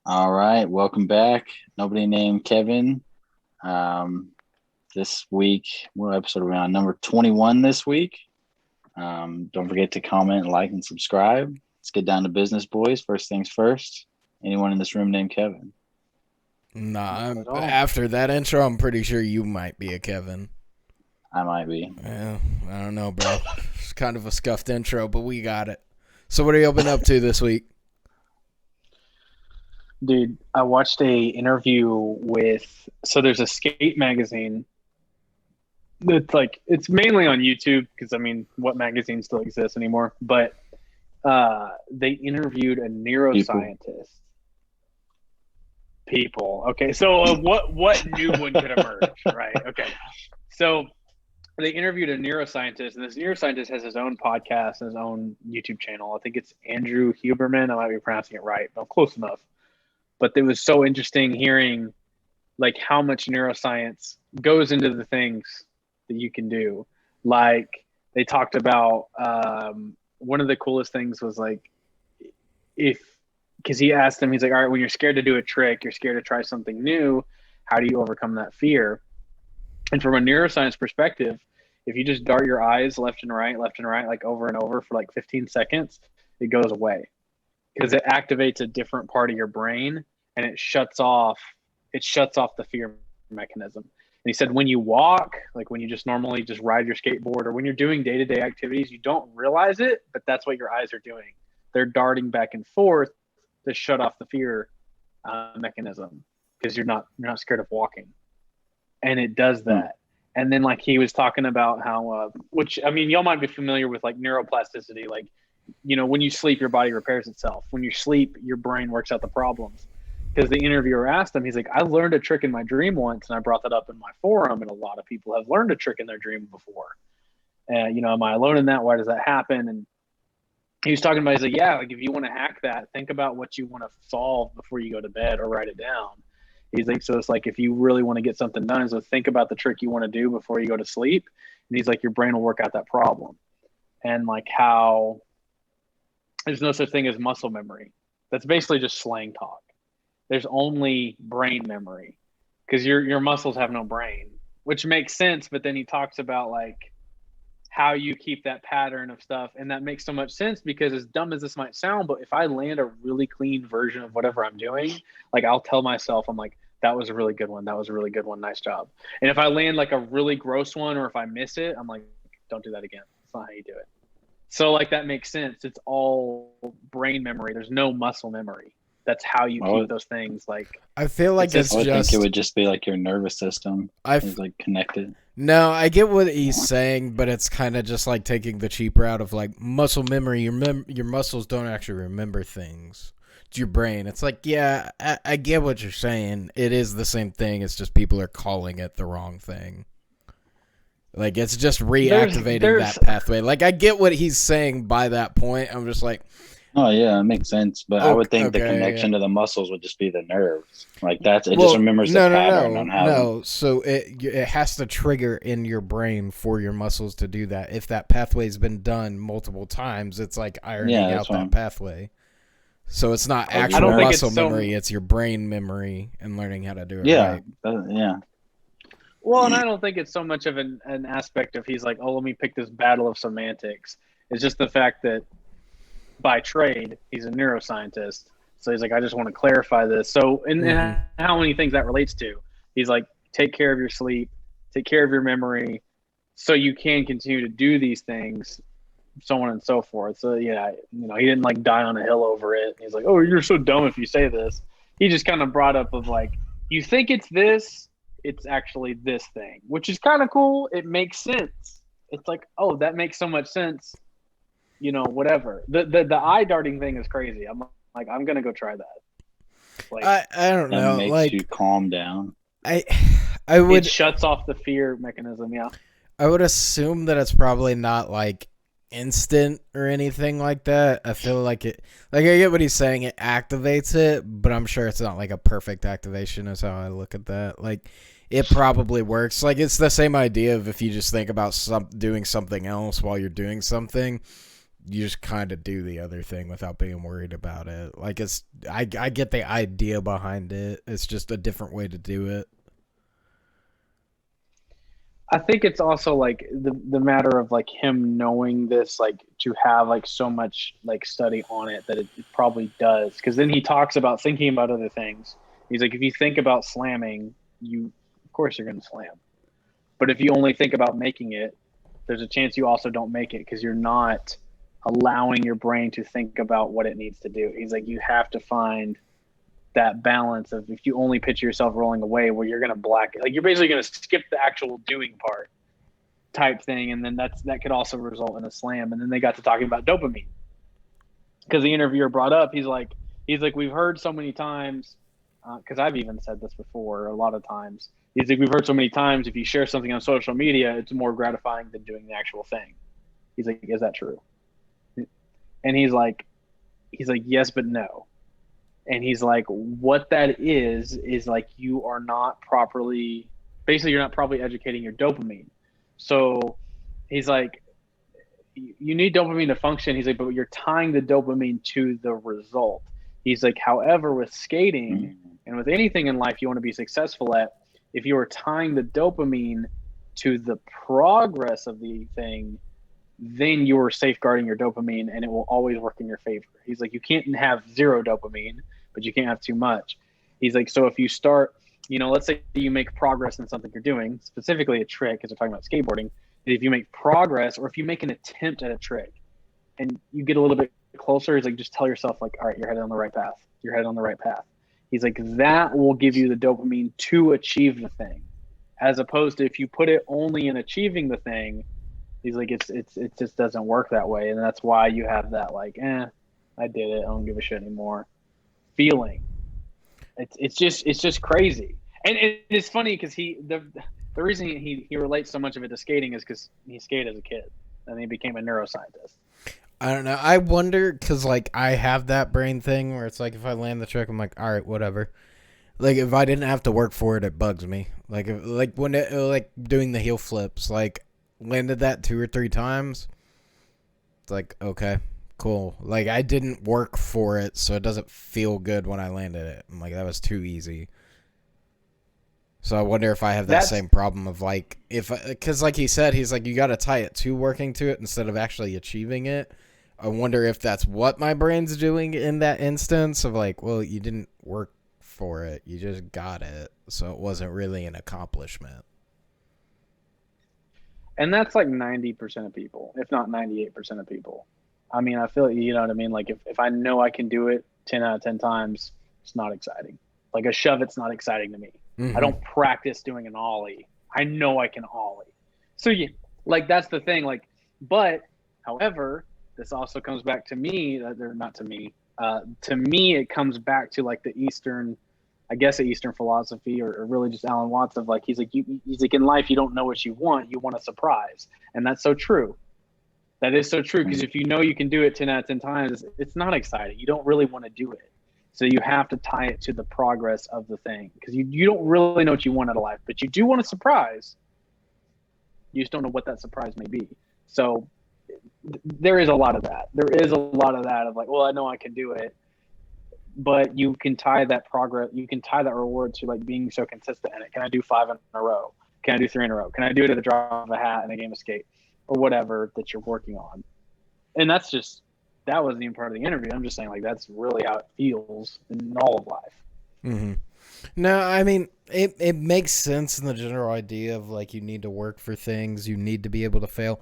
All right, welcome back. Nobody named Kevin. This week, what episode are we on? Number 21 this week. Don't forget to comment, like, and subscribe. Let's get down to business, boys. First things first. Anyone in this room named Kevin? Nah, after that intro, I'm pretty sure you might be a Kevin. I might be. Yeah, I don't know, bro. It's kind of a scuffed intro, but we got it. So what are you been up to this week? Dude, I watched a interview so there's a skate magazine that's it's mainly on YouTube because what magazine still exists anymore? But they interviewed a neuroscientist. People. Okay, so what new one could emerge, right? Okay, so they interviewed a neuroscientist, and this neuroscientist has his own podcast and his own YouTube channel. I think it's Andrew Huberman. I might be pronouncing it right, but I'm close enough. But it was so interesting hearing how much neuroscience goes into the things that you can do. Like they talked about one of the coolest things was because he asked him, he's like, all right, when you're scared to do a trick, you're scared to try something new, how do you overcome that fear? And from a neuroscience perspective, if you just dart your eyes left and right, like over and over for 15 seconds, it goes away because it activates a different part of your brain and it shuts off the fear mechanism. And he said, when you walk, when you just normally just ride your skateboard or when you're doing day-to-day activities, you don't realize it, but that's what your eyes are doing. They're darting back and forth to shut off the fear mechanism because you're not scared of walking. And it does that. And then he was talking about how, which, y'all might be familiar with neuroplasticity. When you sleep, your body repairs itself. When you sleep, your brain works out the problems. Because the interviewer asked him, he's like, I learned a trick in my dream once, and I brought that up in my forum, and a lot of people have learned a trick in their dream before. Am I alone in that? Why does that happen? And he was talking about, he's like, yeah, if you want to hack that, think about what you want to solve before you go to bed or write it down. He's like, so it's if you really want to get something done, so think about the trick you want to do before you go to sleep. And he's like, your brain will work out that problem. And how there's no such thing as muscle memory. That's basically just slang talk. There's only brain memory because your muscles have no brain, which makes sense. But then he talks about how you keep that pattern of stuff. And that makes so much sense because as dumb as this might sound, but if I land a really clean version of whatever I'm doing, I'll tell myself, I'm like, that was a really good one. That was a really good one. Nice job. And if I land a really gross one, or if I miss it, I'm like, don't do that again. That's not how you do it. So that makes sense. It's all brain memory. There's no muscle memory. That's how you keep those things I feel like it's I just. think it would just be your nervous system is connected. No, I get what he's saying, but it's kind of just taking the cheap route of muscle memory. Your muscles don't actually remember things. It's your brain. It's yeah, I get what you're saying. It is the same thing. It's just people are calling it the wrong thing. It's just reactivating that pathway. I get what he's saying by that point. I'm just oh yeah, it makes sense. But I would think the connection to the muscles would just be the nerves. Just remembers the pattern on how. No, so it has to trigger in your brain for your muscles to do that. If that pathway's been done multiple times, it's ironing out that pathway. So it's not actual muscle memory; it's your brain memory and learning how to do it. Yeah, right. Yeah. Well, and I don't think it's so much of an aspect of he's like, oh, let me pick this battle of semantics. It's just the fact that by trade, he's a neuroscientist. So he's like, I just want to clarify this. So, and how many things that relates to? He's like, take care of your sleep, take care of your memory, so you can continue to do these things, so on and so forth. So yeah, he didn't die on a hill over it. He's like, oh, you're so dumb if you say this. He just kind of brought up of you think it's this, it's actually this thing, which is kind of cool. It makes sense. It's oh, that makes so much sense. Whatever. The eye darting thing is crazy. I'm I'm gonna go try that. I don't know. That makes you calm down. I would. It shuts off the fear mechanism. Yeah. I would assume that it's probably not instant or anything like that. I feel like it. I get what he's saying. It activates it, but I'm sure it's not a perfect activation. Is how I look at that. It probably works. It's the same idea of if you just think about doing something else while you're doing something. you just kind of do the other thing without being worried about it. Like I get the idea behind it. It's just a different way to do it. I think it's also like the matter of like him knowing this, like to have like so much like study on it that it probably does. Because then he talks about thinking about other things. He's like, if you think about slamming, of course you're going to slam. But if you only think about making it, there's a chance you also don't make it because you're not allowing your brain to think about what it needs to do. He's like, you have to find that balance of if you only picture yourself rolling away where you're going to like you're basically going to skip the actual doing part type thing. And then that could also result in a slam. And then they got to talking about dopamine because the interviewer brought up, he's like, we've heard so many times, because I've even said this before a lot of times. He's like, we've heard so many times, if you share something on social media, it's more gratifying than doing the actual thing. He's like, is that true? And he's like, yes, but no. And he's like, what that is like, you're not properly educating your dopamine. So he's like, you need dopamine to function. He's like, but you're tying the dopamine to the result. He's like, however, with skating and with anything in life you want to be successful at, if you are tying the dopamine to the progress of the thing, then you're safeguarding your dopamine and it will always work in your favor. He's like, you can't have zero dopamine, but you can't have too much. He's like, so if you start, let's say you make progress in something you're doing, specifically a trick, because we're talking about skateboarding. If you make progress or if you make an attempt at a trick and you get a little bit closer, he's like, just tell yourself like, all right, you're headed on the right path. You're headed on the right path. He's like, that will give you the dopamine to achieve the thing, as opposed to if you put it only in achieving the thing. He's like, it just doesn't work that way. And that's why you have that like, I did it, I don't give a shit anymore feeling. It's just crazy. And it's funny because the reason he relates so much of it to skating is because he skated as a kid and he became a neuroscientist. I don't know. I wonder because like I have that brain thing where it's like if I land the trick, I'm like, all right, whatever. Like if I didn't have to work for it, it bugs me. Like when like doing the heel flips, like landed that 2 or 3 times. It's like, okay, cool. Like I didn't work for it, so it doesn't feel good when I landed it. I'm like, that was too easy. So I wonder if I have that same problem of like, because like he said, he's like, you got to tie it to working to it instead of actually achieving it. I wonder if that's what my brain's doing in that instance of like, well, you didn't work for it. You just got it. So it wasn't really an accomplishment. And that's like 90% of people, if not 98% of people. I mean, I feel, you know what I mean? Like if I know I can do it 10 out of 10 times, it's not exciting. Like a shove, it's not exciting to me. Mm-hmm. I don't practice doing an ollie. I know I can ollie. So yeah, like that's the thing. Like, but however, this also comes back to me, not to me. To me, it comes back to like the Eastern, I guess, the Eastern philosophy, or really just Alan Watts of like, he's like in life, you don't know what you want a surprise. And that's so true. That is so true. Because if you know you can do it 10 out of 10 times, it's not exciting. You don't really want to do it. So you have to tie it to the progress of the thing. Because you don't really know what you want out of life, but you do want a surprise. You just don't know what that surprise may be. So there is a lot of that. There is a lot of that of like, well, I know I can do it. But you can tie that progress, you can tie that reward to like being so consistent in it. Can I do 5 in a row? Can I do 3 in a row? Can I do it at the drop of a hat in a game of skate or whatever that you're working on? And that wasn't even part of the interview. I'm just saying like that's really how it feels in all of life. Mm-hmm. No, I mean, it makes sense in the general idea of like you need to work for things, you need to be able to fail.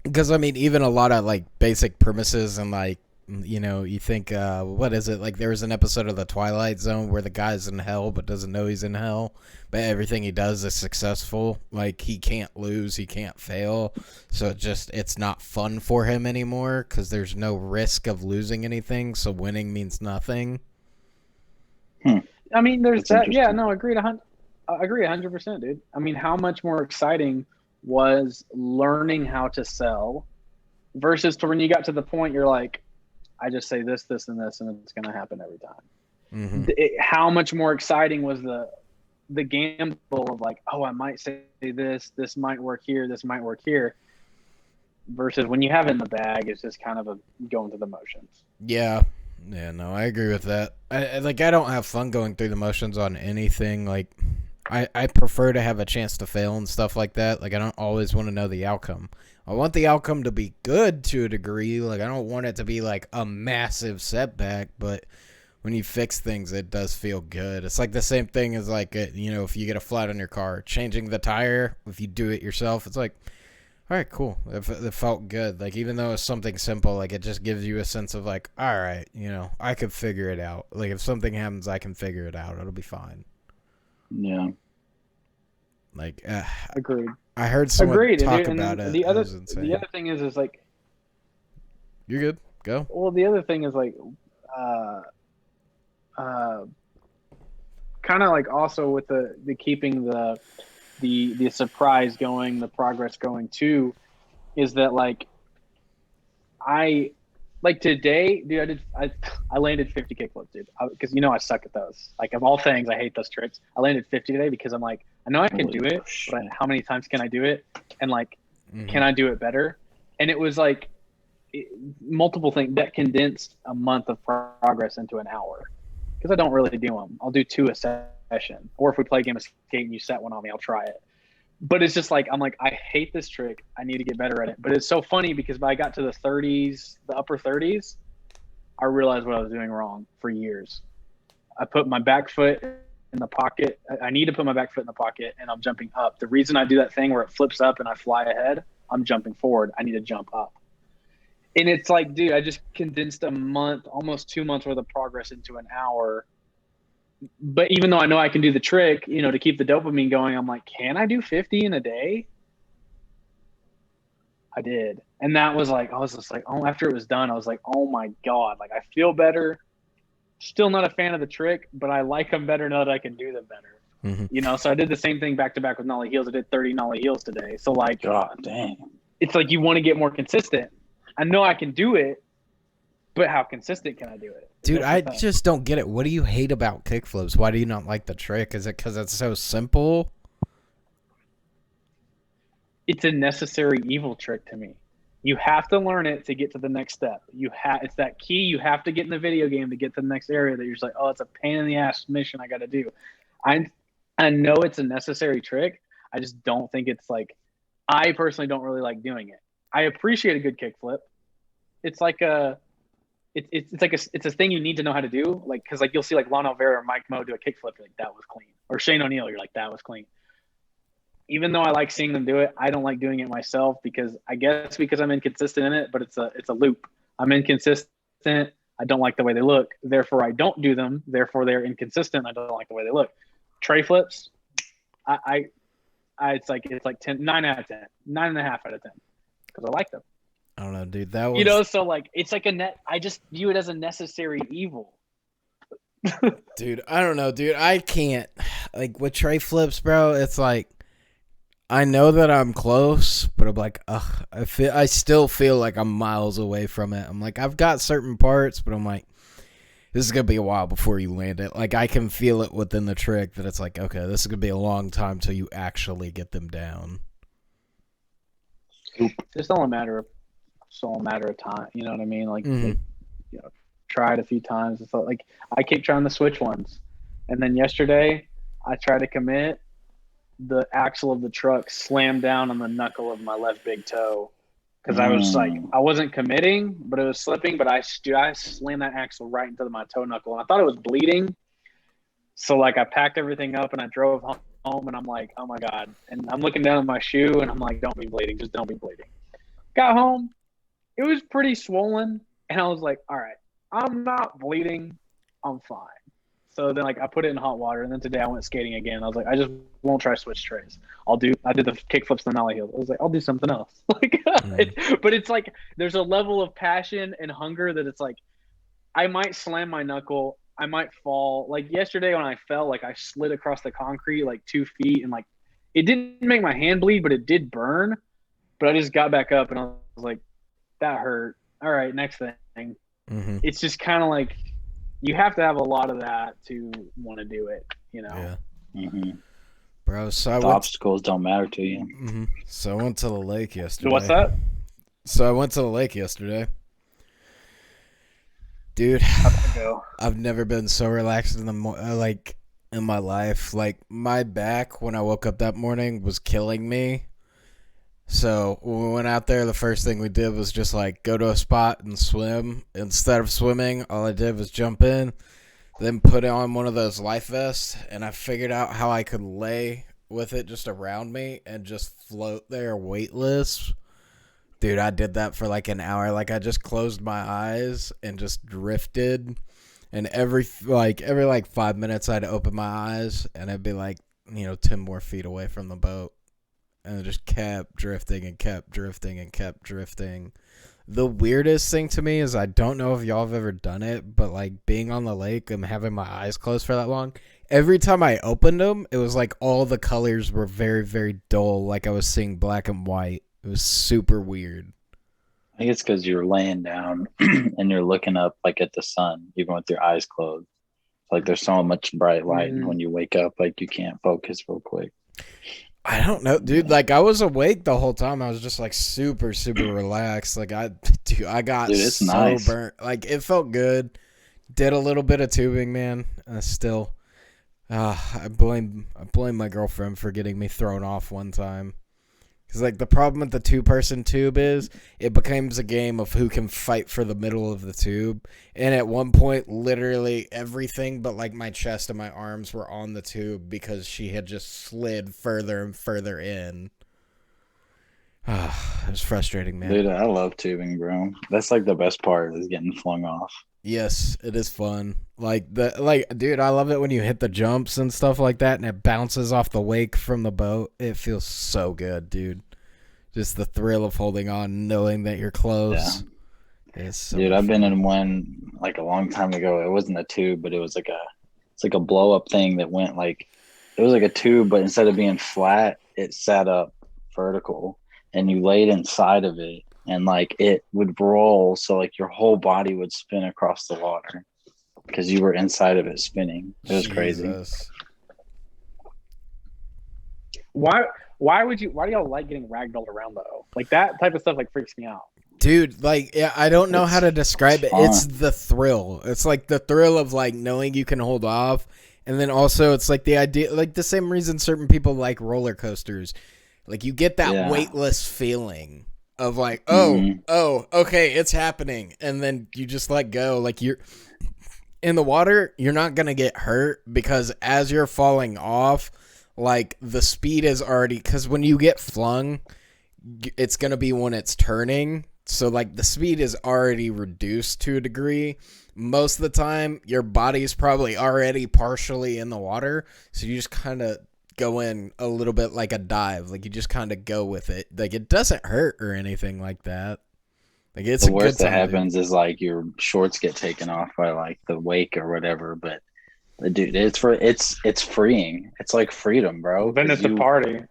Because I mean, even a lot of like basic premises and like, you know, you think, what is it? Like there was an episode of The Twilight Zone where the guy's in hell but doesn't know he's in hell, but everything he does is successful. Like he can't lose, he can't fail. So it's not fun for him anymore because there's no risk of losing anything. So winning means nothing. I mean, there's that. Yeah, no, I agree 100%, dude. I mean, how much more exciting was learning how to sell versus to when you got to the point you're like, I just say this, this, and this, and it's going to happen every time. Mm-hmm. How much more exciting was the gamble of like, oh, I might say this might work here, this might work here. versus when you have it in the bag, it's just kind of a going through the motions. Yeah. Yeah, no, I agree with that. I don't have fun going through the motions on anything. Like, I prefer to have a chance to fail and stuff like that. Like, I don't always want to know the outcome. I want the outcome to be good to a degree. Like, I don't want it to be, like, a massive setback, but when you fix things, it does feel good. It's like the same thing as, like, you know, if you get a flat on your car, changing the tire, if you do it yourself, it's like, all right, cool. It felt good. Like, even though it's something simple, like, it just gives you a sense of, like, all right, you know, I could figure it out. Like, if something happens, I can figure it out. It'll be fine. Yeah. Like, Agreed. I heard someone talk about it. The other thing is like, you're good. Go. Well, the other thing is like, kind of like also with the keeping the surprise going, the progress going too, is that like like today, dude, I landed 50 kickflips, dude, because you know I suck at those. Like of all things, I hate those tricks. I landed 50 today because I'm like, I know I can do it, but how many times can I do it? And like, can I do it better? And it was like multiple things that condensed a month of progress into an hour. Because I don't really do them. I'll do 2 a session, or if we play a game of skate and you set one on me, I'll try it. But it's just like, I'm like, I hate this trick. I need to get better at it. But it's so funny because when I got to the 30s, the upper 30s, I realized what I was doing wrong for years. I put my back foot in the pocket. I need to put my back foot in the pocket, and I'm jumping up. The reason I do that thing where it flips up and I fly ahead, I'm jumping forward. I need to jump up. And it's like, dude, I just condensed a month, almost 2 months worth of progress into an hour. But even though I know I can do the trick, you know, to keep the dopamine going, I'm like, can I do 50 in a day? I did. And that was like, I was just like, oh, after it was done, I was like, oh my God, like I feel better. Still not a fan of the trick, but I like them better now that I can do them better. You know, so I did the same thing back to back with nollie heels. I did 30 nollie heels today. So like, God dang. It's like you want to get more consistent. I know I can do it, but how consistent can I do it? Dude, I just don't get it. What do you hate about kickflips? Why do you not like the trick? Is it because it's so simple? It's a necessary evil trick to me. You have to learn it to get to the next step. It's that key. You have to get in the video game to get to the next area that you're just like, oh, it's a pain in the ass mission I got to do. I know it's a necessary trick. I just don't think it's like, I personally don't really like doing it. I appreciate a good kickflip. It's like it's a thing you need to know how to do. Like, cause like you'll see like Lon Alvera or Mike Mo do a kickflip, you're like, that was clean. Or Shane O'Neill, you're like, that was clean. Even though I like seeing them do it, I don't like doing it myself because I'm inconsistent in it, but it's a loop. I'm inconsistent. I don't like the way they look. Therefore, I don't do them. Therefore, they're inconsistent. I don't like the way they look. Tray flips, it's like 10, 9 out of 10, 9.5 out of 10 because I like them. I don't know, dude. That was, you know, so like it's like I just view it as a necessary evil. Dude, I don't know, dude. I can't like with tray flips, bro. It's like I know that I'm close, but I'm like, ugh. I still feel like I'm miles away from it. I'm like, I've got certain parts, but I'm like, this is gonna be a while before you land it. Like I can feel it within the trick that it's like, okay, this is gonna be a long time till you actually get them down. It's all a matter of time. You know what I mean? Like, you know, try it a few times. It's like I keep trying the switch ones, and then yesterday I tried to commit. The axle of the truck slammed down on the knuckle of my left big toe because I was like, I wasn't committing, but it was slipping. But I slammed that axle right into my toe knuckle, and I thought it was bleeding. So like I packed everything up and I drove home, and I'm like, oh my God. And I'm looking down at my shoe, and I'm like, don't be bleeding, just don't be bleeding. Got home, it was pretty swollen, and I was like, all right, I'm not bleeding, I'm fine. So then, like, I put it in hot water, and then today I went skating again. I was like, I just won't try switch trays. I did the kickflips and the nollie heels. I was like, I'll do something else. Like, but it's like there's a level of passion and hunger that it's like, I might slam my knuckle, I might fall. Like yesterday when I fell, like I slid across the concrete like 2 feet, and like it didn't make my hand bleed, but it did burn. But I just got back up, and I was like, that hurt. All right, next thing. It's just kind of like, you have to have a lot of that to want to do it, you know? Yeah. Bro, so obstacles don't matter to you. So I went to the lake yesterday. What's that? So I went to the lake yesterday. Dude, How'd that go? I've never been so relaxed in in my life. Like my back when I woke up that morning was killing me. So when we went out there, the first thing we did was just like go to a spot and swim. Instead of swimming, all I did was jump in, then put on one of those life vests, and I figured out how I could lay with it just around me and just float there weightless. Dude, I did that for like an hour. Like I just closed my eyes and just drifted. And every 5 minutes I'd open my eyes and I'd be like, 10 more feet away from the boat. And it just kept drifting and kept drifting and kept drifting. The weirdest thing to me is I don't know if y'all have ever done it, but like being on the lake and having my eyes closed for that long, every time I opened them, it was like all the colors were very, very dull, like I was seeing black and white. It was super weird. I think it's because you're laying down and you're looking up like at the sun, even with your eyes closed. Like there's so much bright light, and when you wake up, like you can't focus real quick. I don't know, dude. Like I was awake the whole time. I was just like super, super relaxed. Like I got it's so nice. burnt. Like it felt good. Did a little bit of tubing, man. Still, I blame my girlfriend for getting me thrown off one time. Because, like, the problem with the two-person tube is it becomes a game of who can fight for the middle of the tube. And at one point, literally everything but, like, my chest and my arms were on the tube because she had just slid further and further in. It was frustrating, man. Dude, I love tubing, bro. That's, like, the best part is getting flung off. Yes, it is fun. Dude, I love it when you hit the jumps and stuff like that and it bounces off the wake from the boat. It feels so good, dude. Just the thrill of holding on, knowing that you're close. Yeah. Dude, I've been in one like a long time ago. It wasn't a tube, but it's like a blow up thing that went like, it was like a tube, but instead of being flat, it sat up vertical and you laid inside of it. And like it would roll, so like your whole body would spin across the water because you were inside of it spinning. It was crazy. Why do y'all like getting ragdolled around though? Like that type of stuff like freaks me out. Dude, like yeah, I don't know how to describe it. Fun. It's the thrill. It's like the thrill of like knowing you can hold off, and then also it's like the idea, like the same reason certain people like roller coasters. Like you get that weightless feeling of like, oh, okay, it's happening. And then you just let go. Like you're in the water, you're not going to get hurt because as you're falling off, like the speed is already, because when you get flung, it's going to be when it's turning. So like the speed is already reduced to a degree. Most of the time, your body's probably already partially in the water. So you just kind of go in a little bit like a dive. Like you just kind of go with it. Like it doesn't hurt or anything like that. Like it's the a worst good that time, happens is like your shorts get taken off by like the wake or whatever. But dude, it's freeing. It's like freedom, bro. Then it's a party.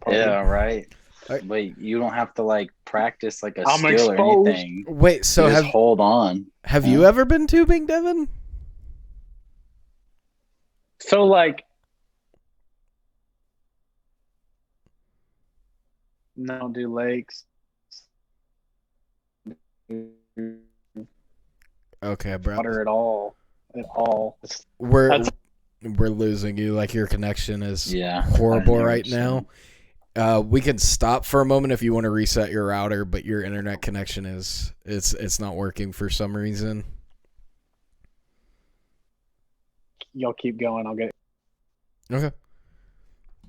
Yeah, right. But you don't have to like practice like a I'm skill exposed. or anything. Wait, so just hold on. Have you ever been tubing, Devin? So like, no, do lakes. Okay, bro. Water at all. We're losing you. Like your connection is horrible right now. We can stop for a moment if you want to reset your router, but your internet connection it's not working for some reason. Y'all keep going. I'll get it. Okay.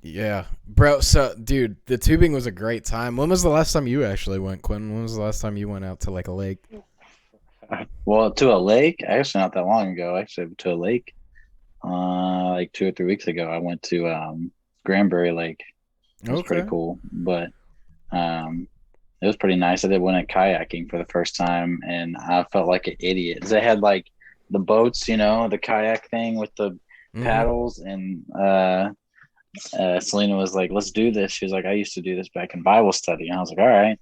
Yeah, bro. So, dude, the tubing was a great time. When was the last time you actually went, Quinn? When was the last time you went out to like a lake? Well, to a lake? Actually, not that long ago. Actually, to a lake. Like 2 or 3 weeks ago, I went to Granbury Lake. It was pretty cool, but it was pretty nice. I went kayaking for the first time, and I felt like an idiot. They had like the boats, the kayak thing with the paddles, and Selena was like, "Let's do this." She was like, "I used to do this back in Bible study," and I was like, "All right."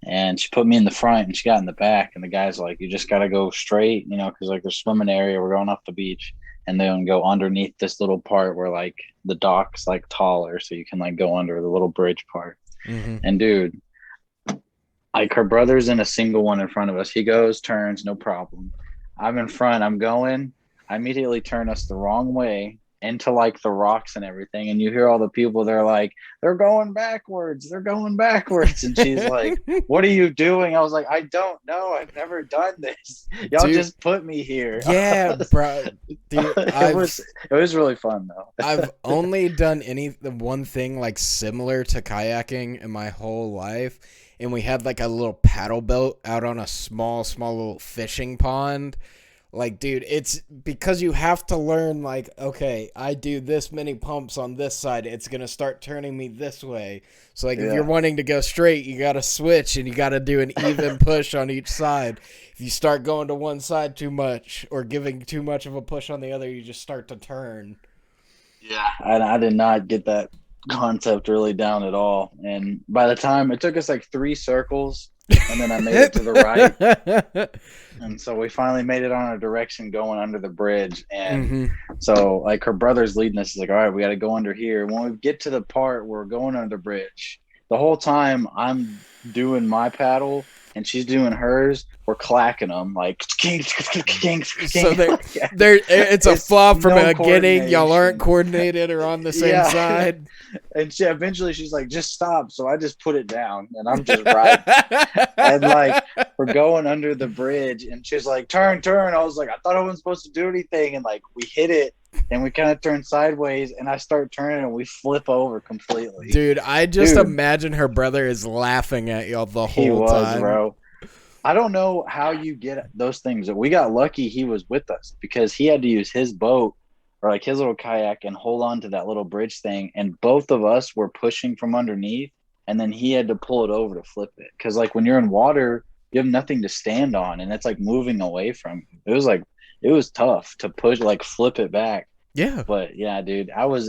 And she put me in the front, and she got in the back, and the guy's like, "You just got to go straight, because like there's swimming area. We're going off the beach." And then go underneath this little part where like the dock's like taller, so you can like go under the little bridge part. And dude, Like her brother's in a single one in front of us. He goes, turns, no problem. I'm in front. I'm going. I immediately turn us the wrong way into like the rocks and everything. And you hear all the people, they're like, they're going backwards. They're going backwards. And she's like, what are you doing? I was like, I don't know. I've never done this. Y'all just put me here. Yeah, bro. Dude, it was really fun though. I've only done one thing like similar to kayaking in my whole life. And we had like a little paddle boat out on a small little fishing pond. Like, dude, it's because you have to learn, like, okay, I do this many pumps on this side. It's going to start turning me this way. So, like, if you're wanting to go straight, you got to switch and you got to do an even push on each side. If you start going to one side too much or giving too much of a push on the other, you just start to turn. Yeah. I did not get that concept really down at all. And by the time it took us like 3 circles, and then I made it to the right. And so we finally made it on our direction going under the bridge. And so like her brother's leading us. He's like, all right, we got to go under here. When we get to the part where we're going under the bridge, the whole time I'm doing my paddle and she's doing hers. We're clacking them like kink. So it's a flop from the beginning. Y'all aren't coordinated or on the same side. And eventually she's like, just stop. So I just put it down and I'm just riding. And like we're going under the bridge and she's like, turn. I was like, I thought I wasn't supposed to do anything. And like we hit it and we kind of turn sideways and I start turning and we flip over completely. Dude, I just imagine her brother is laughing at y'all the whole time. Bro. I don't know how you get those things. We got lucky he was with us because he had to use his boat or like his little kayak and hold on to that little bridge thing. And both of us were pushing from underneath and then he had to pull it over to flip it. Cause like when you're in water, you have nothing to stand on and it's like moving away from you. It was tough to push, like flip it back. Yeah. But yeah, dude, I was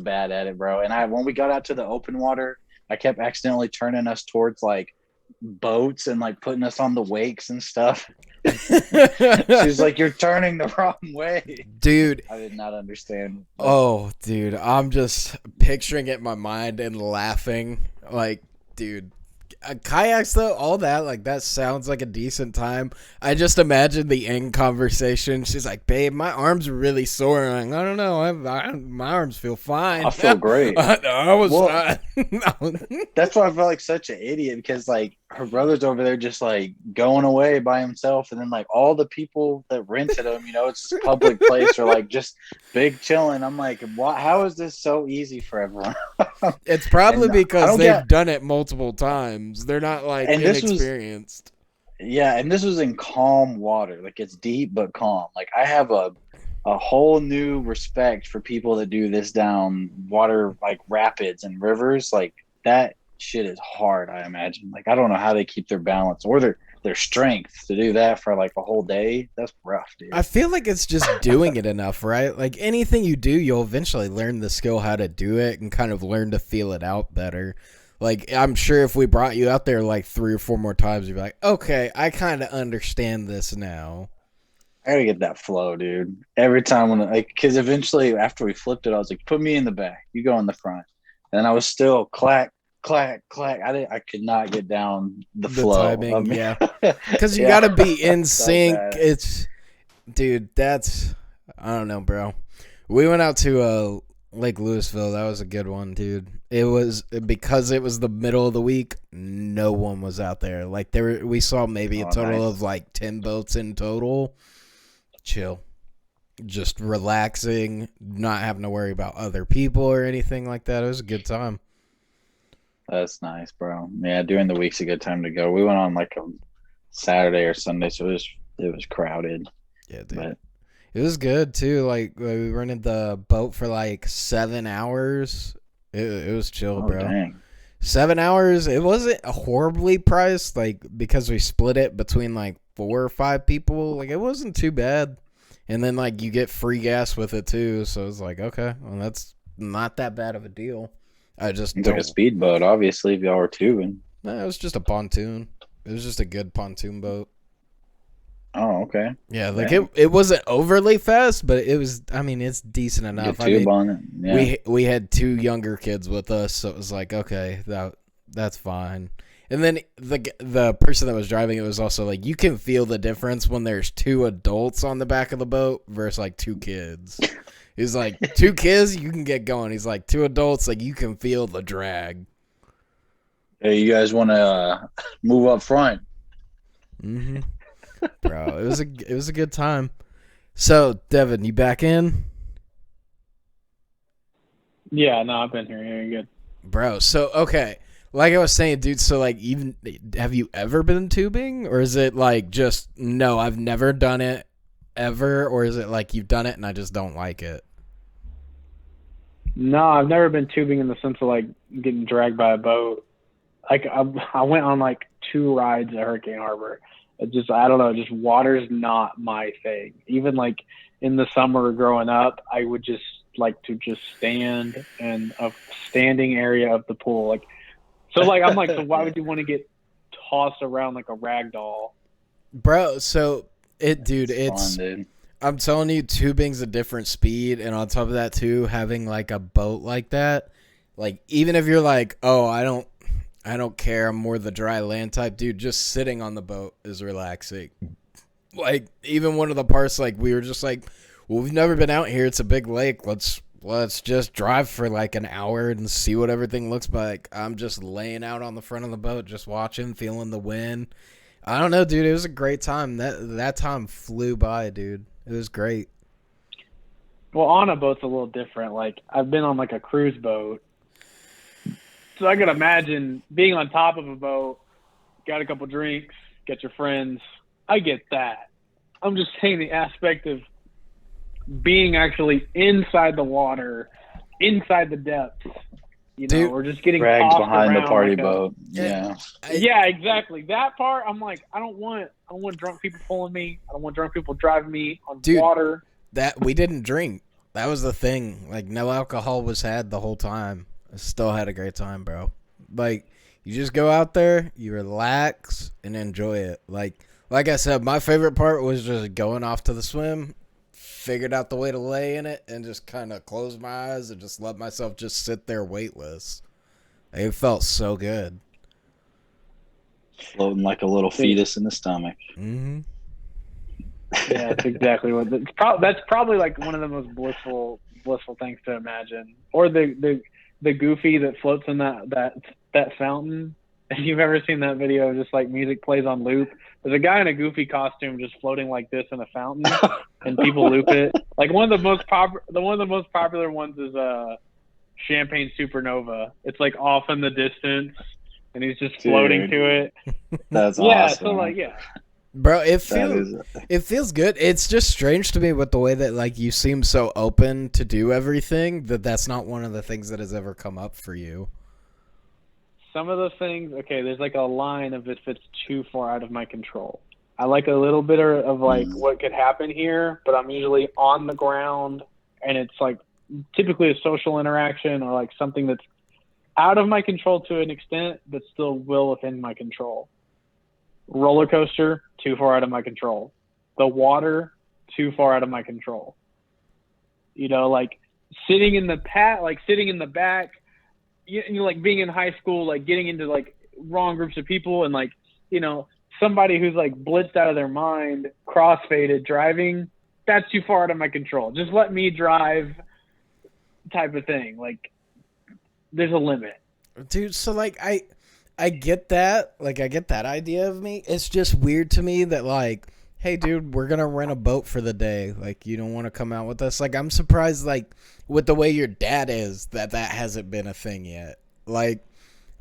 bad at it, bro. And when we got out to the open water, I kept accidentally turning us towards like boats and like putting us on the wakes and stuff. She's like, you're turning the wrong way, dude. I did not understand. Oh, dude, I'm just picturing it in my mind and laughing. Like, dude, kayaks though, all that, like that sounds like a decent time. I just imagine the end conversation. She's like, babe, my arms are really sore. I'm like, I don't know, my arms feel fine. I feel great. That's why I felt like such an idiot because like her brother's over there just like going away by himself and then like all the people that rented him, it's a public place or like just big chilling. I'm like, how is this so easy for everyone? It's probably because they've done it multiple times. They're not like inexperienced. And this was in calm water. Like it's deep but calm. Like I have a whole new respect for people that do this down water, like rapids and rivers. Like that shit is hard, I imagine. Like I don't know how they keep their balance or their strength to do that for like a whole day. That's rough, dude. I feel like it's just doing it enough, right? Like anything you do, you'll eventually learn the skill how to do it and kind of learn to feel it out better. Like I'm sure if we brought you out there like 3 or 4 more times, you'd be like, okay, I kind of understand this now. I gotta get that flow, dude. Every time because eventually after we flipped it, I was like, put me in the back, you go in the front. And I was still clack. I could not get down the flow. Timing, yeah. Because you gotta be in sync. It's, dude, that's, I don't know, bro. We went out to Lake Louisville. That was a good one, dude. It was because it was the middle of the week. No one was out there. Like we saw maybe a total of like 10 boats in total. Chill, just relaxing, not having to worry about other people or anything like that. It was a good time. That's nice, bro. Yeah, during the week's a good time to go. We went on like a Saturday or Sunday, so it was crowded. Yeah, dude. But it was good too. Like we rented the boat for like 7 hours. It was chill, bro. Dang. 7 hours. It wasn't horribly priced, like because we split it between like 4 or 5 people. Like it wasn't too bad. And then like you get free gas with it too. So it's like, okay, well that's not that bad of a deal. It's like a speedboat, obviously, if y'all were tubing. No, it was just a pontoon. It was just a good pontoon boat. Oh, okay. Yeah, like it wasn't overly fast, but it was, I mean, it's decent enough. Good tube on it. Yeah. We had 2 younger kids with us, so it was like, okay, that's fine. And then the person that was driving it was also like, you can feel the difference when there's 2 adults on the back of the boat versus like 2 kids. He's like, 2 kids, you can get going. He's like, 2 adults, like you can feel the drag. Hey, you guys want to move up front? Mm-hmm. Bro, it was a good time. So, Devin, you back in? Yeah, no, I've been here. Yeah, you're good. Bro, so okay. Like I was saying, dude, so like even have you ever been tubing? Or is it like just no, I've never done it ever, or is it like you've done it and I just don't like it? No, I've never been tubing in the sense of like getting dragged by a boat. Like I went on like 2 rides at Hurricane Harbor. It just, I don't know, just water's not my thing. Even like in the summer growing up, I would just like to just stand in a standing area of the pool. Like, so like, I'm like, so why would you want to get tossed around like a rag doll? Bro, so it's Fun, dude. I'm telling you, tubing's a different speed, and on top of that too, having like a boat like that, like even if you're like, oh, I don't care, I'm more the dry land type, dude, just sitting on the boat is relaxing. Like, even one of the parts, like, we were just like, well, we've never been out here, it's a big lake, let's just drive for like an hour and see what everything looks like. I'm just laying out on the front of the boat, just watching, feeling the wind. I don't know, dude, it was a great time. That time flew by, dude. It was great. Well, on a boat's a little different. Like, I've been on like a cruise boat, so I could imagine being on top of a boat, got a couple drinks, get your friends. I get that. I'm just saying the aspect of being actually inside the water, inside the depths, you know, Dude, or just getting Dragged tossed behind the around party like boat. Yeah. yeah, exactly. That part, I'm like, I don't want drunk people pulling me. I don't want drunk people driving me on water. That we didn't drink. That was the thing. Like, no alcohol was had the whole time. I still had a great time, bro. Like, you just go out there, you relax, and enjoy it. Like I said, my favorite part was just going off to the swim, figured out the way to lay in it, and just kind of close my eyes and just let myself just sit there weightless. It felt so good. Floating like a little fetus in the stomach. Mm-hmm. Yeah, that's exactly what. That's probably like one of the most blissful things to imagine. Or the goofy that floats in that fountain. If you've ever seen that video, just like music plays on loop. There's a guy in a goofy costume just floating like this in a fountain, and people loop it. Like one of the most popular ones is Champagne Supernova. It's like off in the distance, and he's just floating to it. That's yeah. awesome. So like yeah. Bro, it feels good. It's just strange to me with the way that like you seem so open to do everything that's not one of the things that has ever come up for you. Some of the things, okay, there's like a line of if it's too far out of my control. I like a little bit of like what could happen here, but I'm usually on the ground, and it's like typically a social interaction or like something that's out of my control to an extent, but still well within my control. Roller coaster, too far out of my control. The water, too far out of my control. You know, like sitting in the back, you know, like being in high school, like getting into like wrong groups of people, and like, you know, somebody who's like blitzed out of their mind, crossfaded driving, that's too far out of my control. Just let me drive, type of thing. Like, there's a limit, dude. So like I get that. Like, I get that idea of me. It's just weird to me that, like, hey, dude, we're going to rent a boat for the day. Like, you don't want to come out with us? Like, I'm surprised, like, with the way your dad is, that hasn't been a thing yet. Like,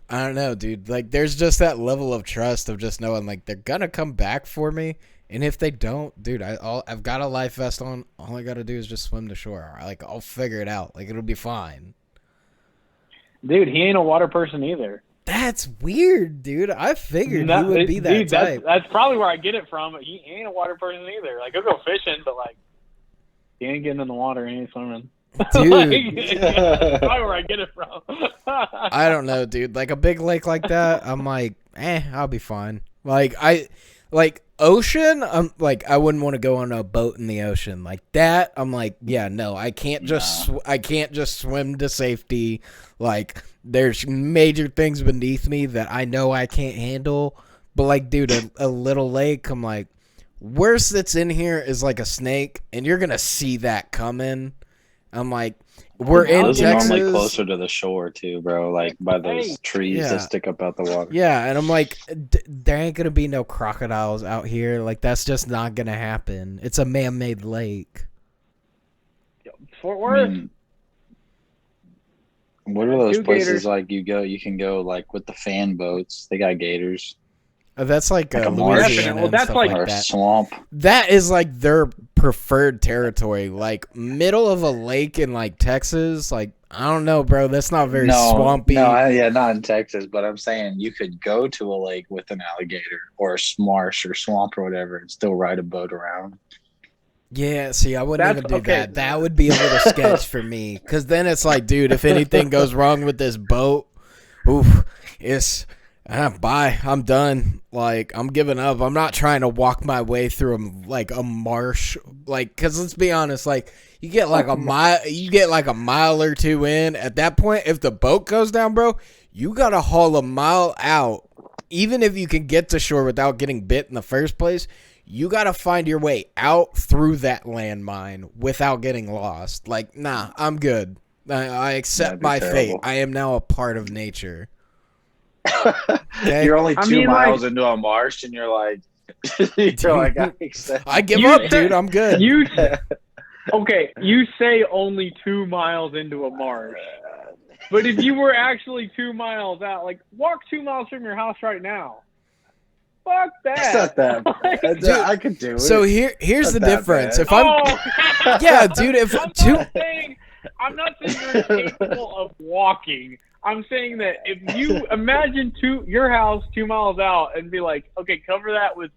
I don't know, dude. Like, there's just that level of trust of just knowing, like, they're going to come back for me. And if they don't, dude, I've got a life vest on. All I got to do is just swim to shore. Like, I'll figure it out. Like, it'll be fine. Dude, he ain't a water person either. That's weird, dude. I figured he would be that type. That's probably where I get it from. But he ain't a water person either. Like, he'll go fishing, but like, he ain't getting in the water. He ain't swimming. Dude, that's probably where I get it from. I don't know, dude. Like a big lake like that, I'm like, I'll be fine. Like Ocean, I'm like, I wouldn't want to go on a boat in the ocean like that. I'm like, yeah, no, I can't just swim to safety. Like, there's major things beneath me that I know I can't handle. But like, dude, a little lake, I'm like, worst that's in here is like a snake, and you're gonna see that coming. I'm like, we're in those Texas. are normally closer to the shore too, bro. Like by those trees that stick up out the water. Yeah, and I'm like, there ain't gonna be no crocodiles out here. Like that's just not gonna happen. It's a man-made lake. Fort Worth. What are those places like you can go like with the fan boats? They got gators. That's like a Louisiana well, that's stuff like or that. Swamp. That is like their preferred territory. Like middle of a lake in like Texas. Like I don't know, bro. That's not very swampy. No, not in Texas. But I'm saying you could go to a lake with an alligator or a marsh or swamp or whatever and still ride a boat around. Yeah, see, I wouldn't even do that. That would be a little sketch for me. Because then it's like, dude, if anything goes wrong with this boat, it's... bye. I'm done. Like, I'm giving up. I'm not trying to walk my way through a marsh. Like, because let's be honest, like, you get like a mile or two in. At that point, if the boat goes down, bro, you got to haul a mile out. Even if you can get to shore without getting bit in the first place, you got to find your way out through that landmine without getting lost. Like, nah, I'm good. I accept my fate. I am now a part of nature. Okay? You're only 2 miles into a marsh, and you're like, I give up, dude. I'm good. You say only 2 miles into a marsh, but if you were actually 2 miles out, like walk 2 miles from your house right now. Fuck that. It's not that bad. Dude, I could do it. So here's the difference. Bad. If I'm, yeah, dude. If I'm not saying you're incapable of walking. I'm saying that if you imagine your house 2 miles out and be like, okay, cover that with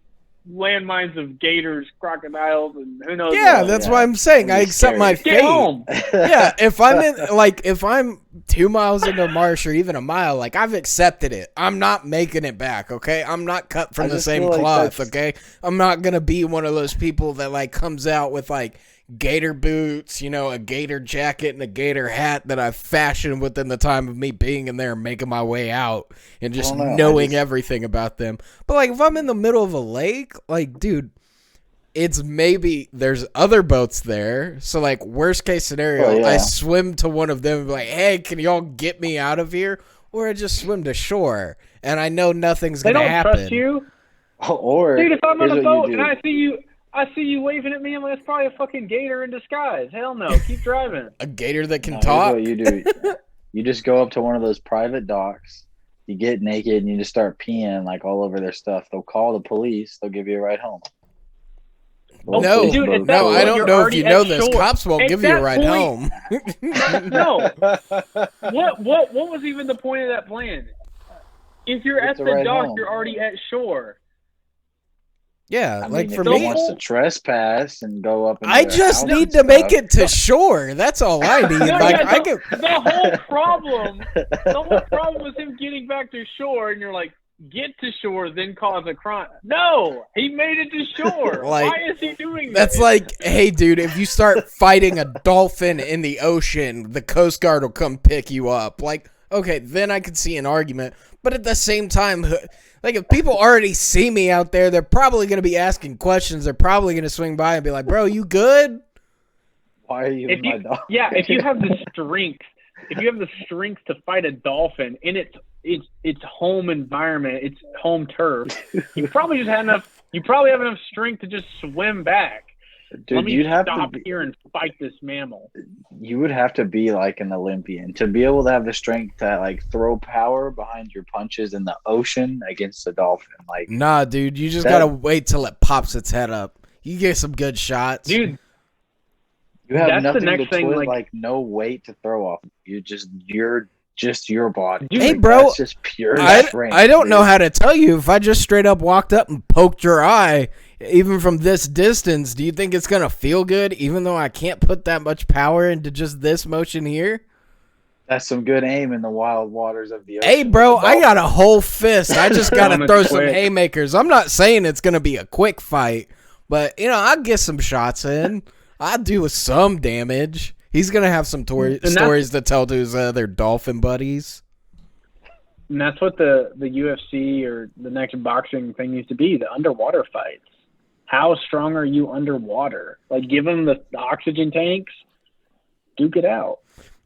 landmines of gators, crocodiles, and who knows. Yeah, that's why I'm saying I accept my fate. Get home. Yeah, if I'm 2 miles into a marsh or even a mile, like I've accepted it. I'm not making it back. Okay, I'm not cut from the same cloth. Okay, I'm not gonna be one of those people that like comes out with like gator boots, a gator jacket and a gator hat that I've fashioned within the time of me being in there and making my way out and just knowing everything about them. But like if I'm in the middle of a lake, like dude, it's maybe there's other boats there. So like worst case scenario, I swim to one of them and be like, hey, can y'all get me out of here? Or I just swim to shore and I know nothing's going to happen. They don't trust you? Or dude, if I'm on a boat and I see you waving at me, I'm like, it's probably a fucking gator in disguise. Hell no. Keep driving. A gator that can talk? What you do. You just go up to one of those private docks. You get naked and you just start peeing like all over their stuff. They'll call the police. They'll give you a ride home. No, dude, no, I don't know if you know this. Cops won't give you a ride home. No. What was even the point of that plan? If you're at the dock, you're already at shore. Yeah, like for me, me, wants to trespass and go up. I just need to make it to shore. That's all I need. The whole problem was him getting back to shore, and you're like, get to shore, then cause a crime. No, he made it to shore. Like, why is he doing that? That's like, hey, dude, if you start fighting a dolphin in the ocean, the Coast Guard will come pick you up. Like, okay, then I could see an argument. But at the same time, like, if people already see me out there, they're probably going to be asking questions. They're probably going to swing by and be like, bro, you good? Why are you my dog? Yeah, if you have the strength to fight a dolphin in its home environment, its home turf, you probably have enough strength to just swim back. Dude, Let me stop here and fight this mammal. You would have to be like an Olympian to be able to have the strength to like throw power behind your punches in the ocean against a dolphin. Like, nah, dude, you just gotta wait till it pops its head up. You get some good shots, dude. You have nothing to twist, like no weight to throw off. You're just your body. Hey, like, bro, that's just pure strength. I don't know how to tell you. If I just straight up walked up and poked your eye, even from this distance, do you think it's going to feel good, even though I can't put that much power into just this motion here? That's some good aim in the wild waters of the ocean. Hey, bro, I got a whole fist. I just got to throw some quick. haymakers. I'm not saying it's going to be a quick fight, but, I'll get some shots in. I'll do some damage. He's going to have some stories to tell to his other dolphin buddies. And that's what the UFC or the next boxing thing needs to be, the underwater fights. How strong are you underwater? Like, give them the oxygen tanks, duke it out.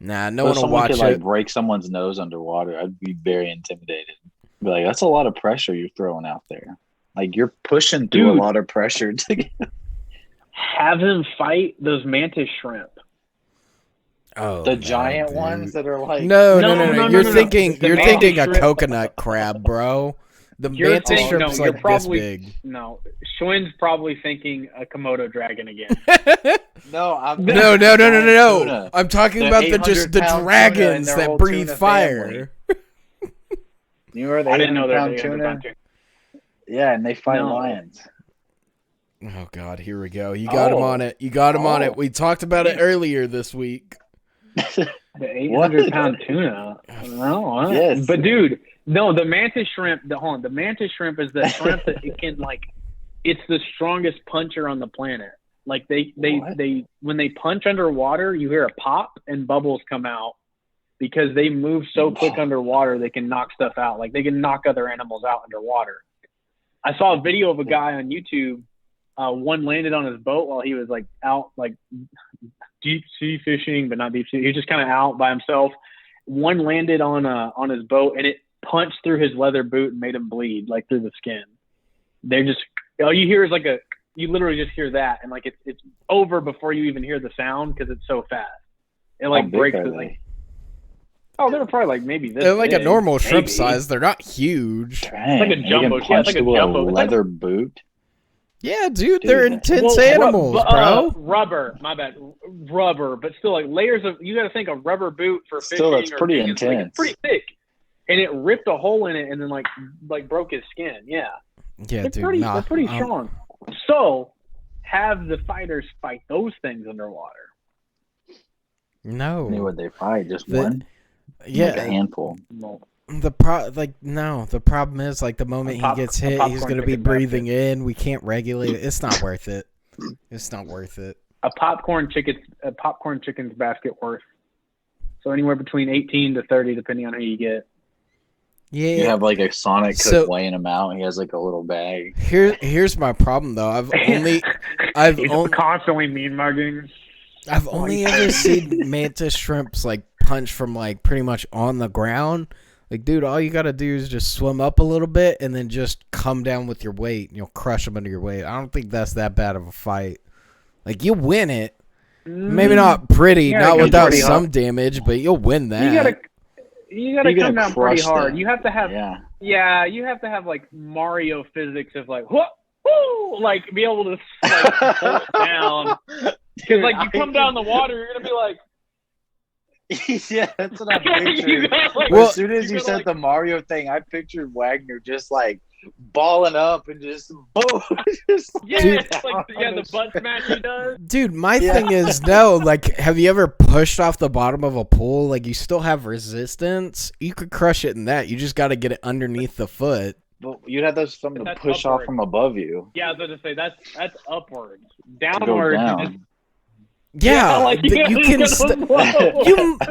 Nah, no one will watch could, it. Like, break someone's nose underwater, I'd be very intimidated. Be like, that's a lot of pressure you're throwing out there. Like, you're pushing through a lot of pressure to get... Have him fight those mantis shrimp. Oh, the giant ones that are like... No. You're thinking a coconut crab, bro. The mantis shrimp's like this big. No, Schwinn's probably thinking a Komodo dragon again. No. I'm talking about the dragons that breathe fire. You know, I didn't know they're tuna. Yeah, and they fight lions. Oh God, here we go. You got him on it. We talked about it earlier this week. The 800-pound tuna. No, yes. But dude. No, the mantis shrimp. The mantis shrimp is the shrimp that it can it's the strongest puncher on the planet. Like they when they punch underwater, you hear a pop and bubbles come out because they move so quick underwater. They can knock stuff out. Like they can knock other animals out underwater. I saw a video of a guy on YouTube. One landed on his boat while he was out deep sea fishing, but not deep sea. He was just kind of out by himself. One landed on his boat and it punched through his leather boot and made him bleed through the skin. They're just all you hear is you literally just hear that and it's over before you even hear the sound because it's so fast. It breaks it they're probably maybe this. They're like a normal shrimp size. They're not huge. Dang, it's like a jumbo. Yeah, it's like a jumbo leather boot. Yeah, dude, they're intense animals, bro. Rubber, my bad. Rubber, but still layers of. You got to think a rubber boot for fishing. Still, that's pretty intense. It's pretty thick. And it ripped a hole in it and then broke his skin. Yeah. Yeah, they're pretty strong. So have the fighters fight those things underwater. No. How many would they fight? Just one? Yeah. A handful. No. The problem is the moment he gets hit, he's gonna be breathing in. We can't regulate it. It's not worth it. It's not worth it. A popcorn chicken's basket worth. So anywhere between 18 to 30, depending on who you get. Yeah, you have a Sonic cook weighing him out. He has a little bag. Here's my problem though. I've constantly mean mugging. I've only ever seen mantis shrimps punch from pretty much on the ground. Dude, all you gotta do is just swim up a little bit and then just come down with your weight and you'll crush them under your weight. I don't think that's that bad of a fight. You win it. Maybe not pretty, not without some damage, but you'll win that. You gotta come down pretty hard. You have to have you have to have Mario physics of whoa, be able to pull it down. Because you come down the water, you're gonna be yeah, that's what I pictured. As soon as you said the Mario thing, I pictured Wagner just balling up and just boom. The butt smash he does. Dude, my thing is have you ever pushed off the bottom of a pool? You still have resistance. You could crush it in that. You just got to get it underneath the foot. But you'd have something to push off from above you. Yeah, I was going to say that's upwards. Downwards. Down. Yeah, you can.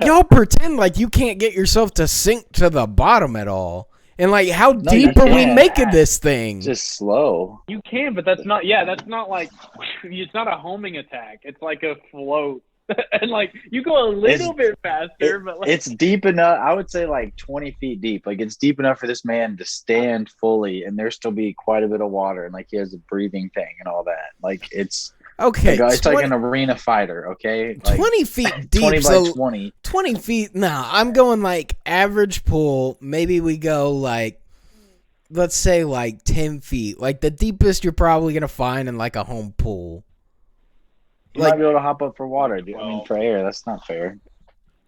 Y'all pretend you can't get yourself to sink to the bottom at all. And how deep are we making this thing? Just slow. You can, but that's not. Yeah, that's not it's not a homing attack. It's a float, and you go a little bit faster, but it's deep enough. I would say 20 feet deep. It's deep enough for this man to stand fully, and there still be quite a bit of water, and he has a breathing thing and all that. It's. Okay, it's an arena fighter, okay? 20 feet deep. 20 by 20. 20 feet, I'm going average pool. Maybe we go let's say 10 feet. The deepest you're probably going to find in a home pool. You might be able to hop up for water, dude. For air, that's not fair.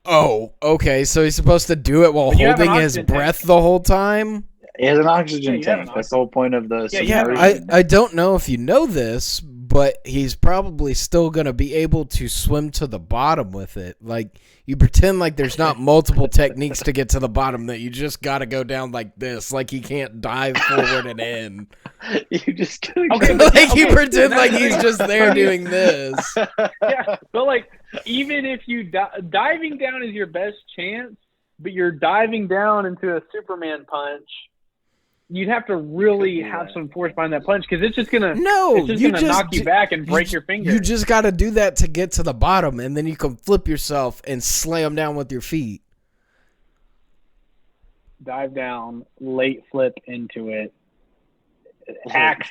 Oh, okay, so he's supposed to do it while holding his breath the whole time? He has an oxygen tank. That's the whole point of the submersion. I don't know if you know this, but he's probably still going to be able to swim to the bottom with it. Like, you pretend like there's not multiple techniques to get to the bottom, that you just got to go down like this. Like, he can't dive forward and in. You just you pretend like he's just there doing this. Yeah, but like, even if you diving down is your best chance, but you're diving down into a Superman punch, you'd have to really have some force behind that punch, because it's just gonna knock you back and break your finger. You just got to do that to get to the bottom, and then you can flip yourself and slam down with your feet. Dive down, late flip into it,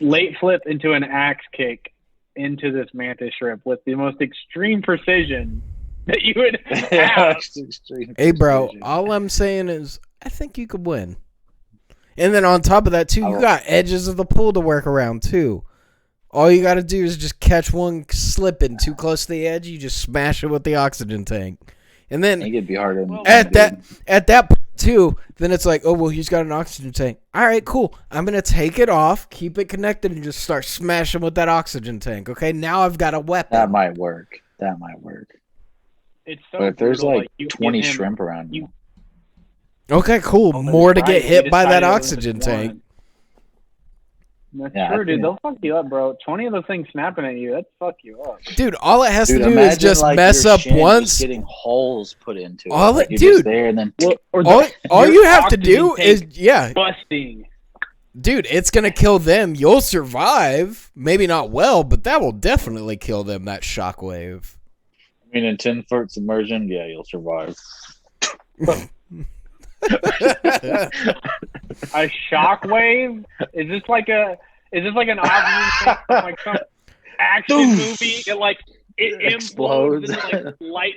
late flip into an axe kick into this mantis shrimp with the most extreme precision that you would have. Hey, bro, all I'm saying is I think you could win. And then on top of that, too, you got edges of the pool to work around, too. All you got to do is just catch one slipping too close to the edge. You just smash it with the oxygen tank. And then it'd be harder. At that point, too, then it's like, oh, well, he's got an oxygen tank. All right, cool. I'm going to take it off, keep it connected, and just start smashing with that oxygen tank. Okay, now I've got a weapon. That might work. It's so but if there's brutal, like 20 shrimp around you. Okay, cool. More to get hit by that oxygen tank. That's true, dude. They'll fuck you up, bro. 20 of those things snapping at you, that'll fuck you up. Dude, all it has to do is just mess up once. Getting holes put into it. All like just there and then all you have to do is busting. Dude, it's gonna kill them. You'll survive. Maybe not well, but that will definitely kill them. That shockwave. I mean, in 10-foot submersion, yeah, you'll survive. A shockwave? Is this like an obvious thing from like some action movie? It implodes and like light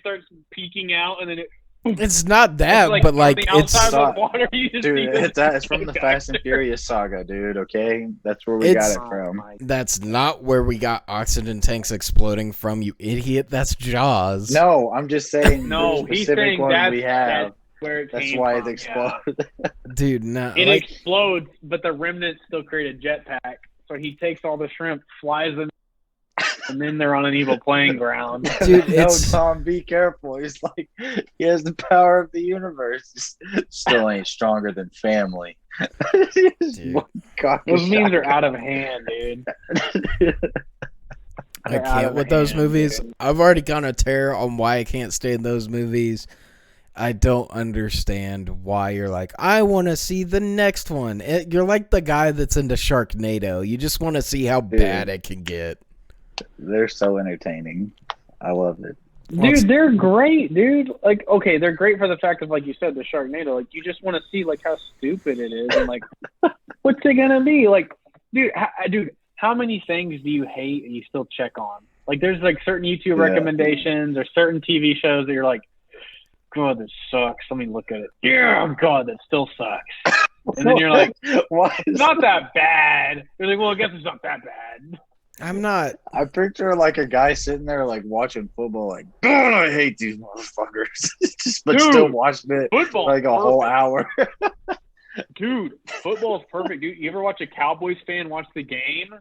starts peeking out, and then it's not that, but like it's of the water, it's from the Fast and Furious saga, dude. Okay, that's where we got it from. That's not where we got oxygen tanks exploding from, you idiot. That's Jaws. No, I'm just saying. No, he's saying that's that's why it explodes. Yeah. Dude, no. It explodes, but the remnants still create a jetpack. So he takes all the shrimp, flies them, and then they're on an evil playing ground. Dude, no, Tom, be careful. He's like, he has the power of the universe. Still ain't stronger than family. Those memes are out of hand, dude. I can't with those movies. Dude. I've already gone a tear on why I can't stay in those movies. I don't understand why you're like, I want to see the next one. You're like the guy that's into Sharknado. You just want to see how bad it can get. They're so entertaining. I love it. Dude, they're great, dude. Like, okay, they're great for the fact of, like you said, the Sharknado. Like, you just want to see, like, how stupid it is and, like, what's it going to be? Like, dude, how many things do you hate and you still check on? Like, there's, like, certain YouTube recommendations or certain TV shows that you're like, God, this sucks. Let me look at it. Yeah, God, that still sucks. And then you're like, it's not that bad. You're like, well, I guess it's not that bad. I'm not. I picture like a guy sitting there like watching football, like, God, I hate these motherfuckers. But dude, still watching it like a whole hour. Dude, football's perfect, dude. You ever watch a Cowboys fan watch the game?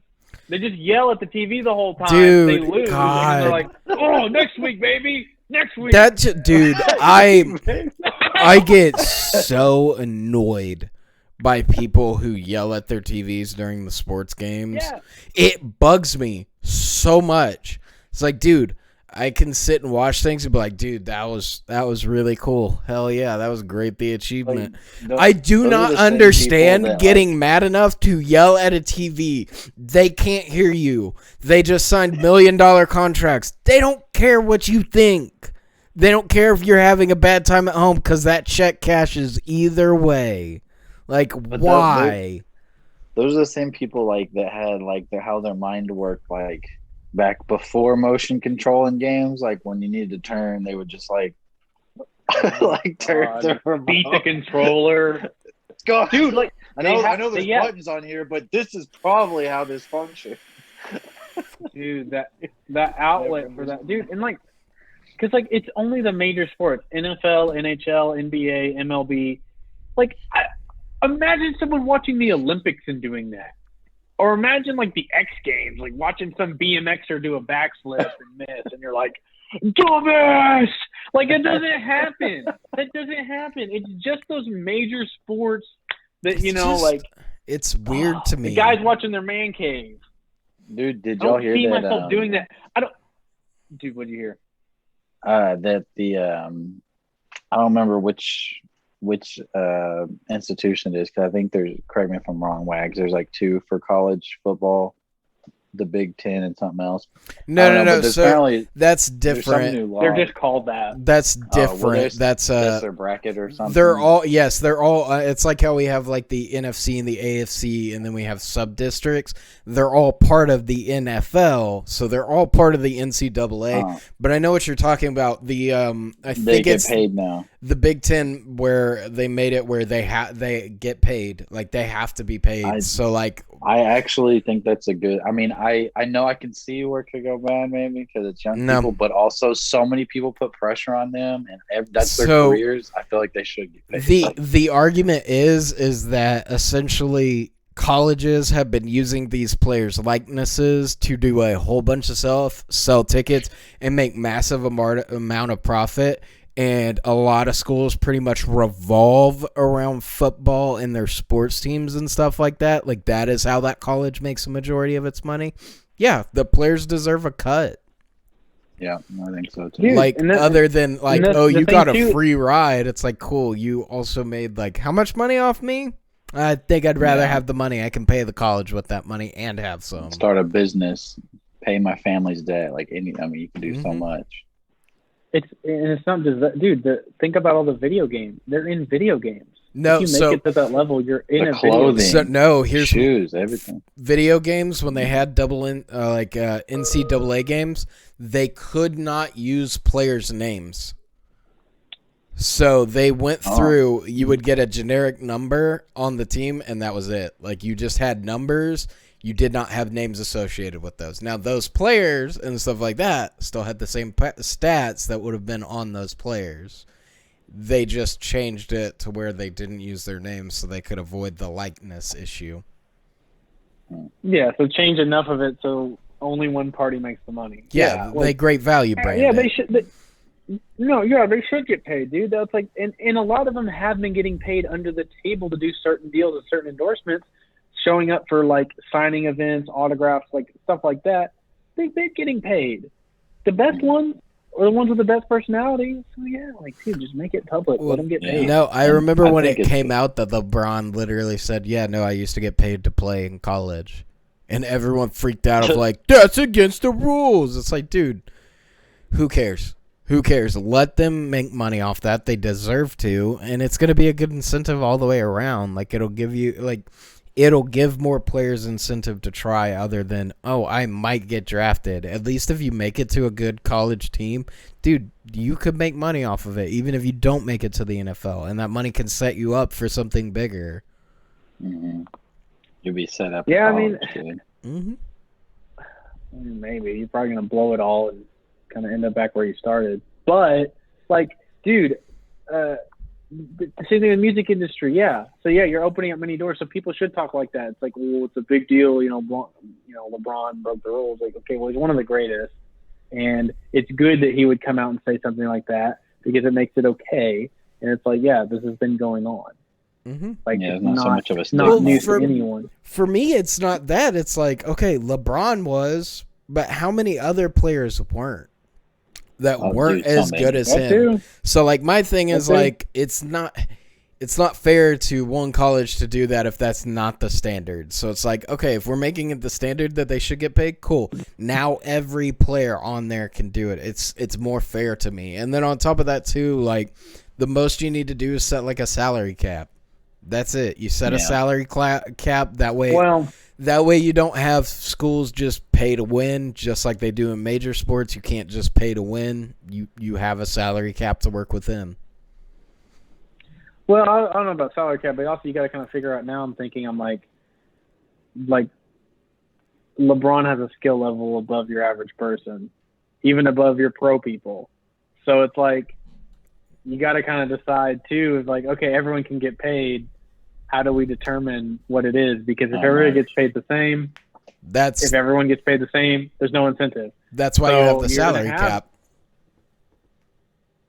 They just yell at the TV the whole time. Dude, they lose. God. And they're like, oh, next week, baby. Next week. Dude, I get so annoyed by people who yell at their TVs during the sports games. Yeah. It bugs me so much. It's like, dude, I can sit and watch things and be like, dude, that was really cool. Hell yeah, that was great, the achievement. Like, I do not understand getting mad enough to yell at a TV. They can't hear you. They just signed $1 million contracts. They don't care what you think. They don't care if you're having a bad time at home because that check cashes either way. Like, why? Those are the same people like that had like how their mind worked like back before motion control in games. Like when you needed to turn, they would just like turn the remote. Beat the controller. Go, dude. Like I know there's buttons on here, but this is probably how this functions. Dude, that outlet for that, dude, and like, because like it's only the major sports: NFL, NHL, NBA, MLB. Like, imagine someone watching the Olympics and doing that. Or imagine like the X Games, like watching some BMXer do a backflip and miss, and you're like, dumbass! Like, it doesn't happen. That doesn't happen. It's just those major sports that, it's weird to me. The guys watching their man cave. Dude, did y'all hear that? I don't see myself doing that. Dude, what did you hear? That the I don't remember which institution it is, because I think there's, correct me if I'm wrong, Wags, there's like 2 for college football, the Big Ten and something else. No. So that's different. They're just called that. That's different. That's their bracket or something. They're all it's like how we have like the NFC and the AFC, and then we have sub districts. They're all part of the NFL, so they're all part of the NCAA. But I know what you're talking about. I think they get paid now. The Big Ten, where they made it where they get paid, like they have to be paid. I actually think that's a good. I mean, I know I can see where it could go bad, maybe because it's young people, but also so many people put pressure on them, and that's their careers. I feel like they should get paid. The argument is that essentially colleges have been using these players' likenesses to do a whole bunch of stuff, sell tickets, and make massive amount of profit. And a lot of schools pretty much revolve around football and their sports teams and stuff like that. Like, that is how that college makes a majority of its money. Yeah, the players deserve a cut. Yeah, I think so too. Dude, like, other than like, you got a free ride. It's like, cool. You also made like how much money off me? I think I'd rather have the money. I can pay the college with that money and have some. Start a business, pay my family's debt. Like you can do so much. It's not just dude. Think about all the video games. They're in video games. No, if you make it to that level, you're in a clothing, video game. So no, here's shoes, everything. Video games, when they had NCAA games, they could not use players' names. So they went through. You would get a generic number on the team, and that was it. Like, you just had numbers. You did not have names associated with those. Now, those players and stuff like that still had the same stats that would have been on those players. They just changed it to where they didn't use their names so they could avoid the likeness issue. Yeah, so change enough of it so only one party makes the money. Yeah, they great value brand. Yeah, they should. They should get paid, dude. That's like, and a lot of them have been getting paid under the table to do certain deals and certain endorsements, showing up for like signing events, autographs, like stuff like that. They're getting paid. The best ones are the ones with the best personalities. So yeah, like, dude, just make it public. Let them get paid. No, I remember when it came out that LeBron literally said, "Yeah, no, I used to get paid to play in college," and everyone freaked out of like, "That's against the rules." It's like, dude, who cares? Who cares? Let them make money off that. They deserve to, and it's going to be a good incentive all the way around. Like, it'll give more players incentive to try, other than, I might get drafted. At least if you make it to a good college team, dude, you could make money off of it, even if you don't make it to the NFL, and that money can set you up for something bigger. Mm-hmm. You'll be set up. Yeah, maybe you're probably gonna blow it all and kind of end up back where you started. But like, dude, the same thing in the music industry. Yeah. So yeah, you're opening up many doors. So people should talk like that. It's like, well, it's a big deal. LeBron broke the rules. Like, okay, well, he's one of the greatest, and it's good that he would come out and say something like that because it makes it okay. And it's like, yeah, this has been going on. Mm-hmm. Like, it's not so much of a not news to anyone. For me, it's not that. It's like, okay, LeBron was, but how many other players weren't? That weren't as good as him. Too. So like, my thing is like, it's not fair to one college to do that if that's not the standard. So it's like, okay, if we're making it the standard that they should get paid, cool. Now every player on there can do it. It's more fair to me. And then on top of that too, like, the most you need to do is set like a salary cap. That's it. You set a salary cap that way. Well, that way you don't have schools just pay to win, just like they do in major sports. You can't just pay to win. You have a salary cap to work within. Well, I don't know about salary cap, but also you got to kind of figure out now. I'm like LeBron has a skill level above your average person, even above your pro people. So it's like, you got to kind of decide too. Is like, okay, everyone can get paid. how do we determine what it is? Because if everybody right. gets paid the same, if everyone gets paid the same, there's no incentive. That's why you have the salary cap.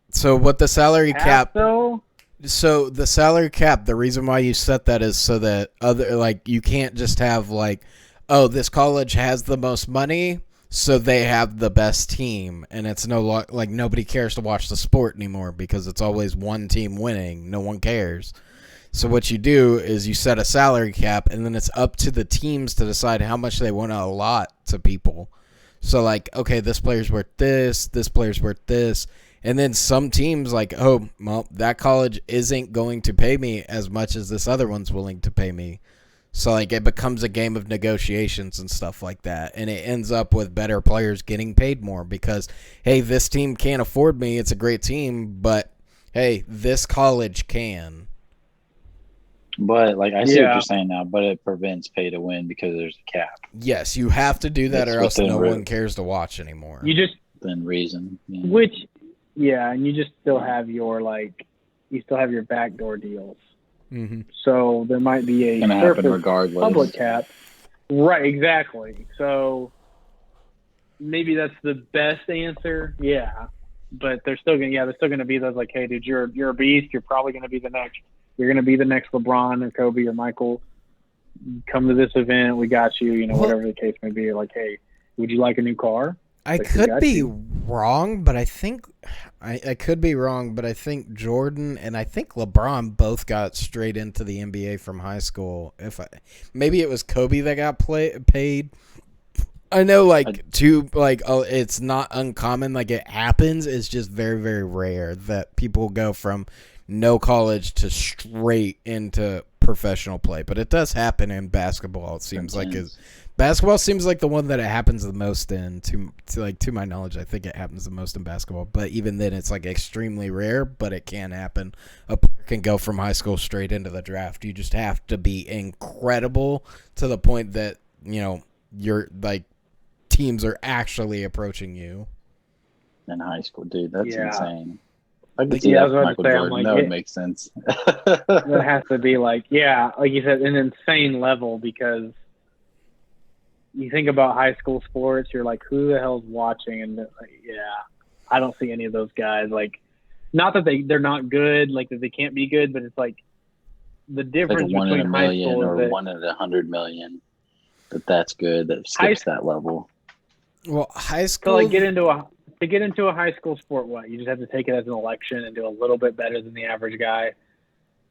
So what the salary cap? So the salary cap, the reason why you set that is so that you can't just have this college has the most money, so they have the best team, and it's nobody cares to watch the sport anymore because it's always one team winning. No one cares. So what you do is you set a salary cap, and then it's up to the teams to decide how much they want to allot to people. So okay, this player's worth this player's worth this. And then some teams that college isn't going to pay me as much as this other one's willing to pay me. So it becomes a game of negotiations and stuff like that. And it ends up with better players getting paid more because, hey, this team can't afford me. It's a great team, but hey, this college can. But I see what you're saying now, but it prevents pay to win because there's a cap. Yes, you have to do that or else no one cares to watch anymore. Within reason. Yeah. And you just still have your your backdoor deals. Mm-hmm. So there might be a regardless. Public cap. Right, exactly. So maybe that's the best answer. Yeah. But there's still gonna be those hey dude, you're a beast, you're probably gonna be the next LeBron or Kobe or Michael. Come to this event, we got you, whatever the case may be. Hey, would you like a new car? I could be wrong, but I think I could be wrong, but I think Jordan and I think LeBron both got straight into the NBA from high school. Maybe it was Kobe that got paid. I know, it's not uncommon. It happens. It's just very, very rare that people go from no college to straight into professional play. But it does happen in basketball. It seems basketball seems like the one that it happens the most in. To my knowledge, I think it happens the most in basketball. But even then, it's extremely rare. But it can happen. A player can go from high school straight into the draft. You just have to be incredible to the point that you're teams are actually approaching you. In high school, dude, that's insane. I could see that Michael Jordan. That would make sense. That has to be like you said, an insane level because you think about high school sports, you're who the hell's watching? And I don't see any of those guys. Not that they're not good, that they can't be good, but it's the difference one between in a million high school or 1 in 100 million. That's good. That skips that level. Well, high school. So to get into a high school sport, you just have to take it as an election and do a little bit better than the average guy.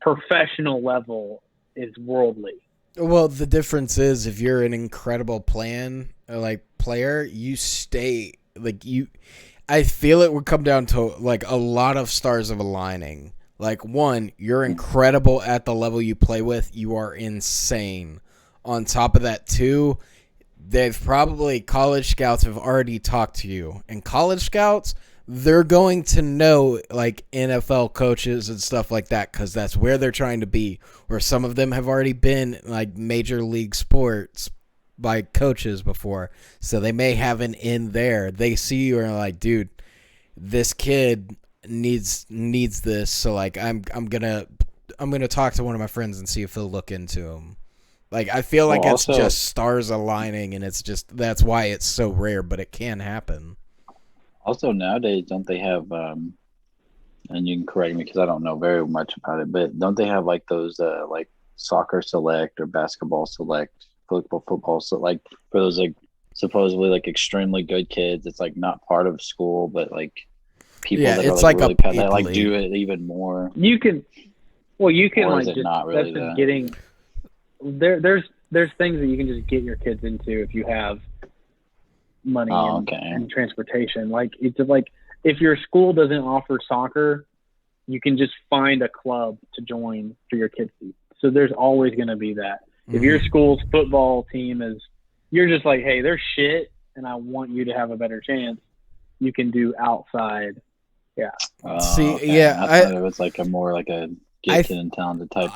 Professional level is worldly. Well, the difference is if you're an incredible player, you stay I feel it would come down to a lot of stars of aligning. One, you're incredible at the level you play with. You are insane. On top of that, two, college scouts have already talked to you. And college scouts, they're going to know NFL coaches and stuff like that because that's where they're trying to be. Or some of them have already been major league sports by coaches before. So they may have an in there. They see you and are dude, this kid needs this. So I'm gonna talk to one of my friends and see if he'll look into him. I feel it's just stars aligning, and it's just that's why it's so rare, but it can happen. Also, nowadays, don't they have, and you can correct me because I don't know very much about it, but don't they have those soccer select or basketball select, football select for those supposedly extremely good kids? It's not part of school, but people that it's are really that do it even more. You can or is it not really that? Getting there's things that you can just get your kids into if you have money and transportation. If your school doesn't offer soccer, you can just find a club to join for your kids. So there's always going to be that. Mm-hmm. If your school's football team you're just hey, they're shit, and I want you to have a better chance. You can do outside. Yeah. See, I thought it was more a gifted and talented type.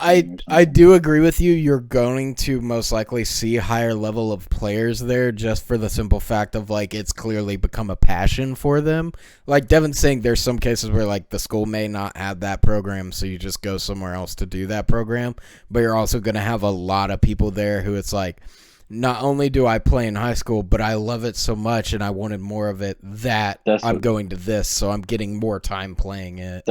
I do agree with you. You're going to most likely see a higher level of players there just for the simple fact of, like, it's clearly become a passion for them. Like Devin's saying, there's some cases where, like, the school may not have that program, so you just go somewhere else to do that program. But you're also going to have a lot of people there who it's like, not only do I play in high school, but I love it so much and I wanted more of it that I'm going to this, so I'm getting more time playing it.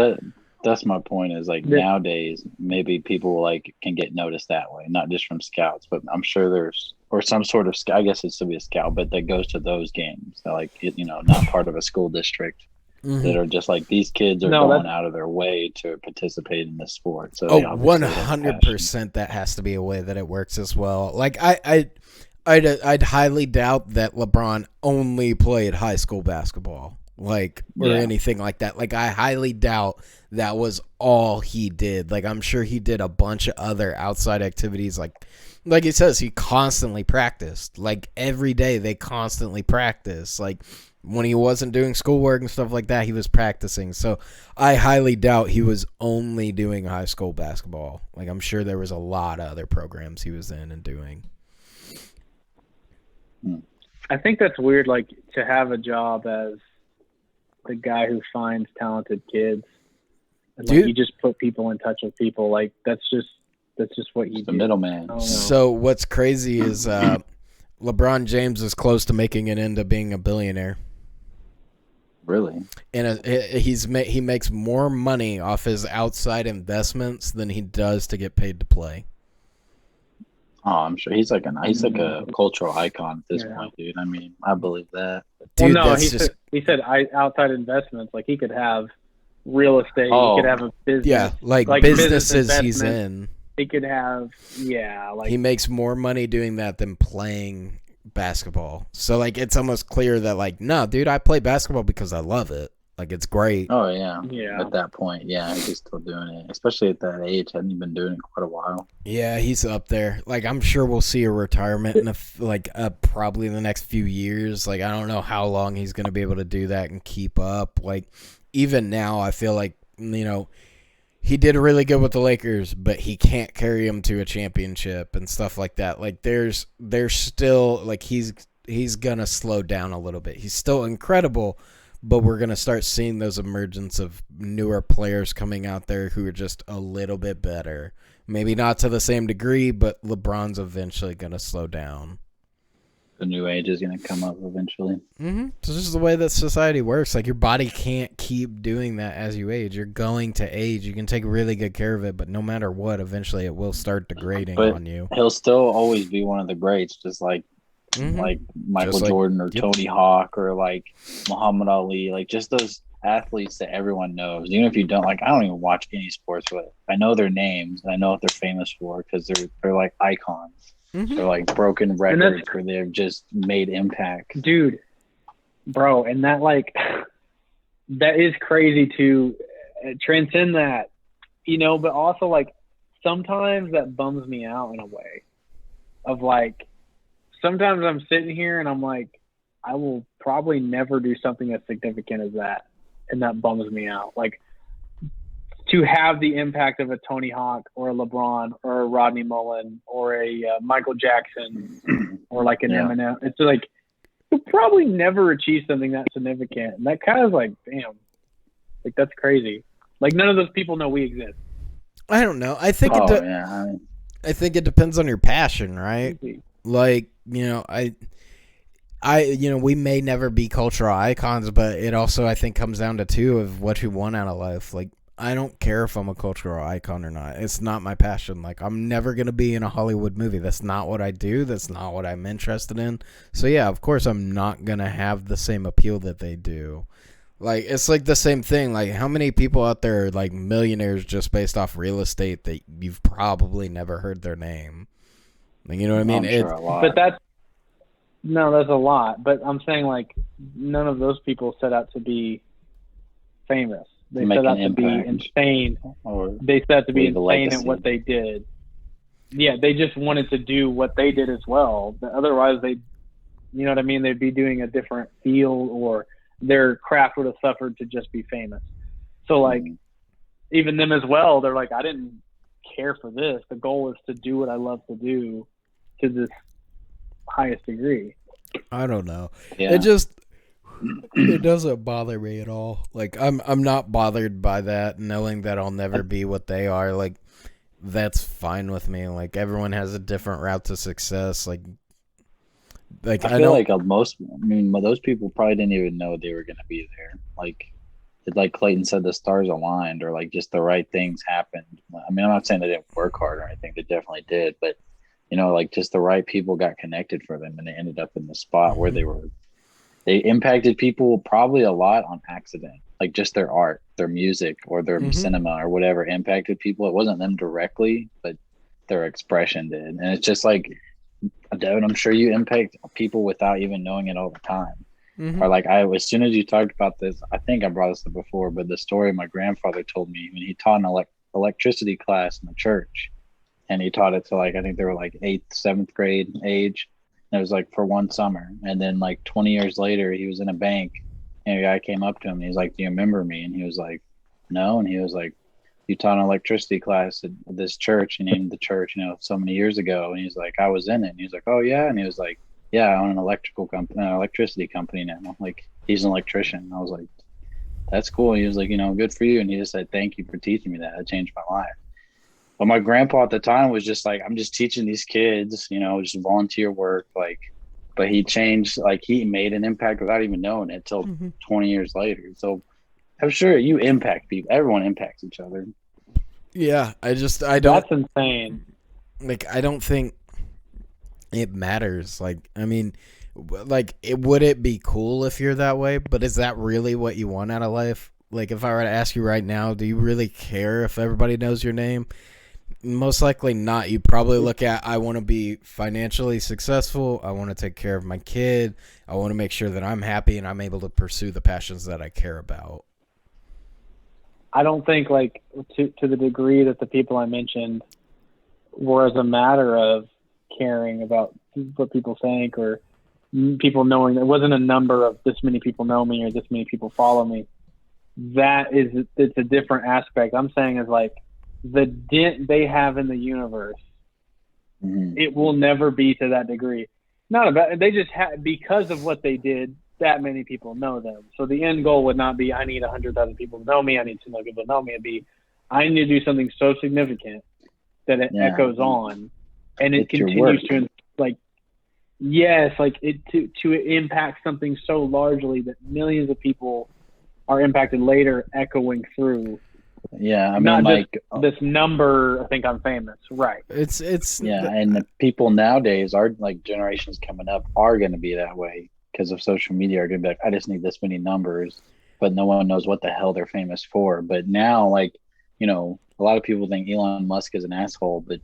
That's my point is, like, nowadays, maybe people, like, can get noticed that way, not just from scouts, but I'm sure there's, or some sort of, I guess it'd still be a scout, but that goes to those games, so, like, not part of a school district. That are just like, these kids are going out of their way to participate in this sport. So 100% that has to be a way that it works as well. Like I'd highly doubt that LeBron only played high school basketball, like, or anything like that. Like, I highly doubt that was all he did. Like, I'm sure he did a bunch of other outside activities. Like he says, he constantly practiced. Like, every day they constantly practice. Like, when he wasn't doing schoolwork and stuff like that, he was practicing. So I highly doubt he was only doing high school basketball. Like, I'm sure there was a lot of other programs he was in and doing. I think that's weird, like, to have a job as the guy who finds talented kids. And, like, you just put people in touch with people. Like, that's just what you do. The middleman. So what's crazy is LeBron James is close to making it into being a billionaire. Really? And he makes more money off his outside investments than he does to get paid to play. Oh, I'm sure he's like a cultural icon at this point, dude. I mean, I believe that. Dude, well, no, he said outside investments. Like, he could have real estate. He could have a business. Yeah, like businesses he's in. He could have, like, he makes more money doing that than playing basketball. So, like, it's almost clear that, like, no, dude, I play basketball because I love it. Like, it's great. Oh, yeah. At that point, he's still doing it. Especially at that age. Hadn't he been doing it quite a while? Yeah, he's up there. Like, I'm sure we'll see a retirement in probably in the next few years. Like, I don't know how long he's going to be able to do that and keep up. Like, even now, I feel like, he did really good with the Lakers, but he can't carry them to a championship and stuff like that. Like, there's still, like, he's going to slow down a little bit. He's still incredible, but we're going to start seeing those emergence of newer players coming out there who are just a little bit better. Maybe not to the same degree, but LeBron's eventually going to slow down. The new age is going to come up eventually. So this is the way that society works. Like, your body can't keep doing that as you age. You're going to age. You can take really good care of it, but no matter what, eventually it will start degrading on you. He'll still always be one of the greats, just like Michael Jordan or Tony Hawk or like Muhammad Ali. Like, just those athletes that everyone knows. Even if you don't, like, I don't even watch any sports, but I know their names and I know what they're famous for because they're like icons. They're like broken records where they've just made impact. Dude, bro, and that, like, that is crazy to transcend that, but also, like, sometimes that bums me out in a way of, like, sometimes I'm sitting here and I'm like, I will probably never do something as significant as that. And that bums me out. Like, to have the impact of a Tony Hawk or a LeBron or a Rodney Mullen or a Michael Jackson or like an Eminem, it's like, you'll probably never achieve something that significant. And that kind of like, damn, like, that's crazy. Like, none of those people know we exist. I don't know. I think I think it depends on your passion, right? Like, I we may never be cultural icons, but it also, I think, comes down to two of what you want out of life. Like, I don't care if I'm a cultural icon or not. It's not my passion. Like, I'm never going to be in a Hollywood movie. That's not what I do. That's not what I'm interested in. So, yeah, of course, I'm not going to have the same appeal that they do. Like, it's like the same thing. Like, how many people out there are, like, millionaires just based off real estate that you've probably never heard their name? Like, you know what I mean? Sure a lot. But that's a lot. But I'm saying, like, none of those people set out to be famous. They set out to be insane. They set out to be insane at what they did. Yeah, they just wanted to do what they did as well. But otherwise, you know what I mean? They'd be doing a different field, or their craft would have suffered to just be famous. So, like, even them as well, they're like, I didn't care for this. The goal is to do what I love to do to this highest degree. I don't know. Yeah. It doesn't bother me at all. Like I'm not bothered by that, knowing that I'll never be what they are. Like that's fine with me. Like everyone has a different route to success. Like I feel like those people probably didn't even know they were going to be there. Like Clayton said, the stars aligned, or like just the right things happened. I mean, I'm not saying they didn't work hard or anything; they definitely did. But like just the right people got connected for them, and they ended up in the spot where they were. They impacted people probably a lot on accident, like just their art, their music, or their cinema, or whatever impacted people. It wasn't them directly, but their expression did, and it's just like. Devin, I'm sure you impact people without even knowing it all the time. Or like as soon as you talked about this, I think I brought this up before, but the story my grandfather told me when he taught an electricity class in the church, and he taught it to I think they were like 8th, 7th grade age. And it was like for one summer. And then like 20 years later, he was in a bank and a guy came up to him and he's like, do you remember me? And he was like, no. And he was like, you taught an electricity class at this church. He named the church, so many years ago. And he's like, I was in it. And he's like, oh yeah. And he was like, yeah, I own an electricity company now. Like he's an electrician. I was like, that's cool. He was like, good for you. And he just said, thank you for teaching me that. It changed my life. But my grandpa at the time was just like, I'm just teaching these kids, just volunteer work. But he changed, he made an impact without even knowing it till 20 years later. So I'm sure you impact people. Everyone impacts each other. Yeah, I don't. That's insane. I don't think it matters. I mean, would it be cool if you're that way? But is that really what you want out of life? If I were to ask you right now, do you really care if everybody knows your name? Most likely not. You probably look at, I want to be financially successful. I want to take care of my kid. I want to make sure that I'm happy and I'm able to pursue the passions that I care about. I don't think to the degree that the people I mentioned were as a matter of caring about what people think or people knowing. There wasn't a number of this many people know me or this many people follow me. It's a different aspect. I'm saying is the dent they have in the universe. It will never be to that degree. Not about they just because of what they did. That many people know them. So the end goal would not be, I need 100,000 people to know me. I need 2 million people to know me. It'd be, I need to do something so significant that it echoes on and it continues to to impact something so largely that millions of people are impacted later, echoing through. Yeah, I mean, not just this number. I think I'm famous, right? It's and the people nowadays are generations coming up are going to be that way. Because of social media are going to be like, I just need this many numbers, but no one knows what the hell they're famous for. But now, a lot of people think Elon Musk is an asshole, but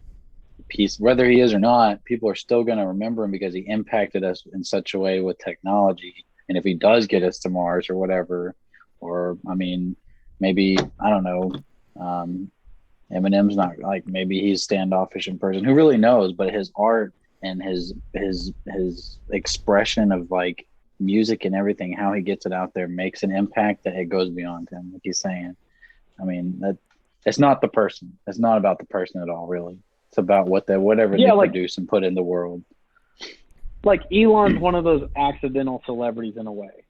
whether he is or not, people are still going to remember him because he impacted us in such a way with technology. And if he does get us to Mars or whatever, or, I mean, maybe, I don't know, Eminem's not maybe he's standoffish in person. Who really knows? But his art and his expression of music and everything, how he gets it out there makes an impact that it goes beyond him, like he's saying. I mean, that it's not the person. It's not about the person at all, really. It's about whatever they produce and put in the world. Elon's one of those accidental celebrities in a way.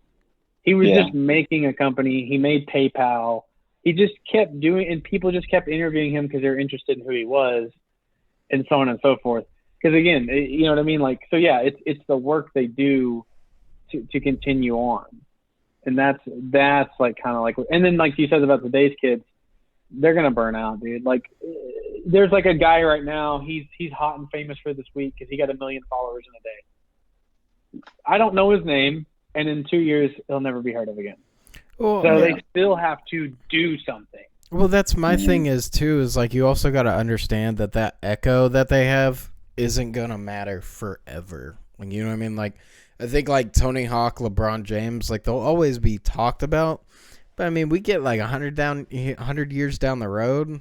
He was just making a company. He made PayPal. He just kept doing, and people just kept interviewing him because they're interested in who he was, and so on and so forth. Because again, you know what I mean? It's the work they do to continue on. And that's and then you said about today's kids, they're going to burn out, dude. There's a guy right now, he's hot and famous for this week because he got 1 million followers in a day. I don't know his name, and in 2 years, he'll never be heard of again. Well, so they still have to do something. Well, that's my thing is you also got to understand that echo that they have isn't gonna matter forever. You know what I mean? I think Tony Hawk, LeBron James, they'll always be talked about. But I mean, we get 100 years down the road.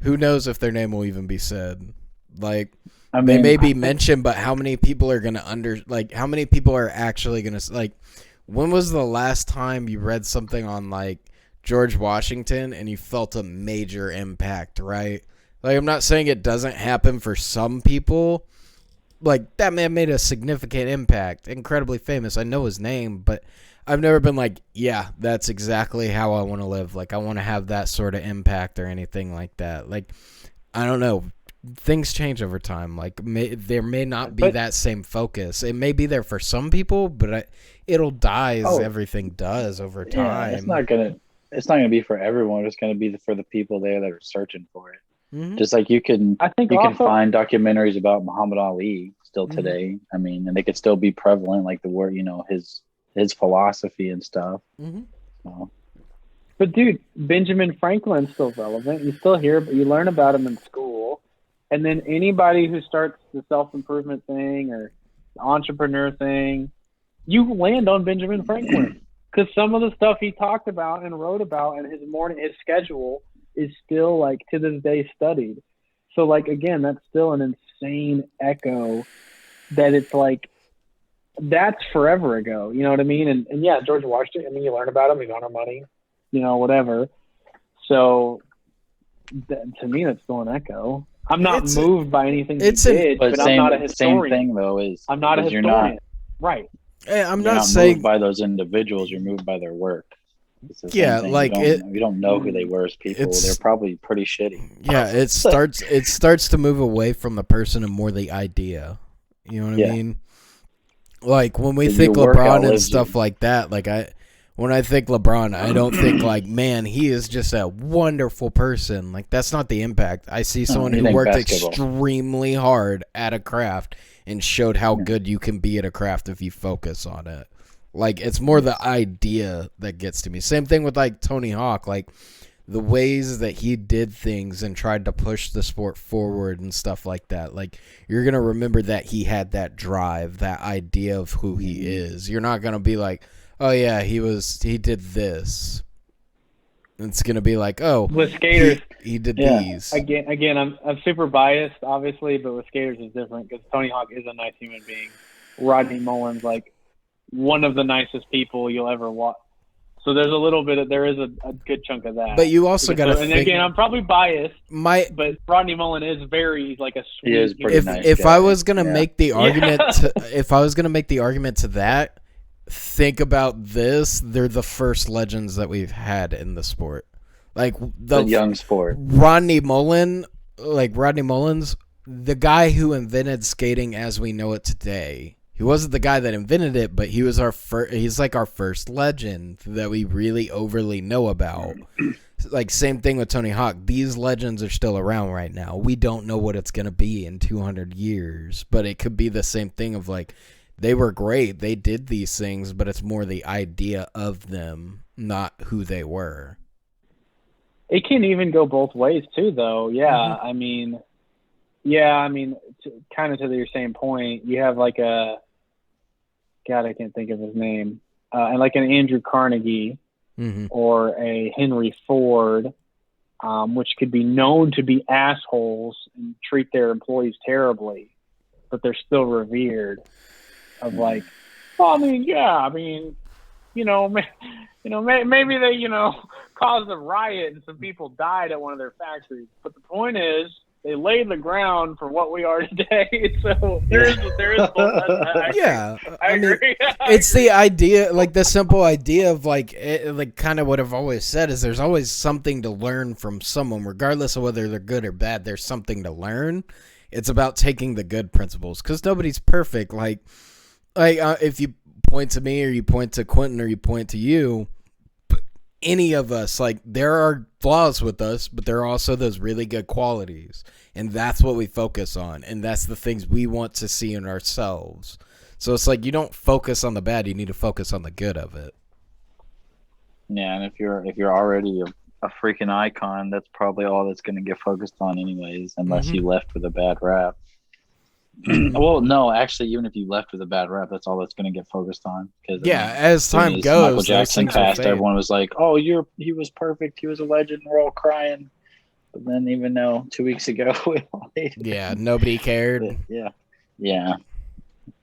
Who knows if their name will even be said? They may be mentioned, but how many people are gonna how many people are actually gonna when was the last time you read something on George Washington and you felt a major impact, right? Like, I'm not saying it doesn't happen for some people. Like, that man made a significant impact, incredibly famous. I know his name, but I've never been like, yeah, that's exactly how I want to live. Like, I want to have that sort of impact or anything like that. Like, I don't know. Things change over time. Like, there may not be that same focus. It may be there for some people, but it'll die as everything does over time. It's not gonna be for everyone. It's gonna be for the people there that are searching for it. Mm-hmm. Just like you can find documentaries about Muhammad Ali still today. I mean, and they could still be prevalent, like the word, his philosophy and stuff. Mm-hmm. So. But dude, Benjamin Franklin's still relevant. You still hear, but you learn about him in school. And then anybody who starts the self-improvement thing or the entrepreneur thing, you land on Benjamin Franklin because some of the stuff he talked about and wrote about and his schedule is still, like, to this day studied. So, like, again, that's still an insane echo that it's like, that's forever ago. You know what I mean? And yeah, George Washington, I mean, you learn about him, he's on our money, whatever. So to me, that's still an echo. I'm not moved by anything he did, but I'm not a historian. Same thing, though, is I'm not a historian. Right. I'm not saying moved by those individuals. You're moved by their work. Yeah, like you don't know who they were as people. They're probably pretty shitty. Yeah, it starts to move away from the person and more the idea. You know what I mean? Like, when we think LeBron and stuff like that, like, when I think LeBron, I don't think like, man, he is just a wonderful person. Like, that's not the impact. I see someone who worked extremely hard at a craft and showed how good you can be at a craft if you focus on it. Like, it's more the idea that gets to me. Same thing with, like, Tony Hawk. Like, the ways that he did things and tried to push the sport forward and stuff like that. Like, you're going to remember that he had that drive, that idea of who he is. You're not going to be like, oh, yeah, he did this. It's going to be like, oh, with skaters, he did these. Again, I'm super biased, obviously, but with skaters it's different because Tony Hawk is a nice human being. Rodney Mullen's, like, one of the nicest people you'll ever watch. So there is a good chunk of that. But you also got to think. And again, I'm probably biased. But Rodney Mullen is very, like, a sweet. He is pretty nice. If I was gonna make the argument, if I was gonna make the argument to that, think about this: they're the first legends that we've had in the sport, like the young sport. Rodney Mullen's the guy who invented skating as we know it today. He wasn't the guy that invented it, but he was he's like our first legend that we really overly know about. Like, same thing with Tony Hawk. These legends are still around right now. We don't know what it's going to be in 200 years, but it could be the same thing of, like, they were great. They did these things, but it's more the idea of them, not who they were. It can even go both ways too, though. Yeah. Mm-hmm. I mean, kind of to your same point, you have like I can't think of his name, and like an Andrew Carnegie or a Henry Ford, which could be known to be assholes and treat their employees terribly, but they're still revered. Of like, maybe they, caused a riot and some people died at one of their factories. But the point is, they laid the ground for what we are today. So there is yeah. I agree. It's the idea, like the simple idea of like kind of what I've always said is there's always something to learn from someone, regardless of whether they're good or bad. There's something to learn. It's about taking the good principles because nobody's perfect. Like if you point to me or you point to Quentin or you point to you, any of us, like, there are flaws with us, but there are also those really good qualities, and that's what we focus on, and that's the things we want to see in ourselves. So it's like you don't focus on the bad, you need to focus on the good of it. Yeah, and if you're already a freaking icon, that's probably all that's going to get focused on anyways, unless you left with a bad rap. Well, no, actually, even if you left with a bad rap, that's all that's going to get focused on. As time goes, Michael Jackson passed, everyone was like, "Oh, he was perfect. He was a legend." We're all crying. But then, even though 2 weeks ago, nobody cared. Yeah.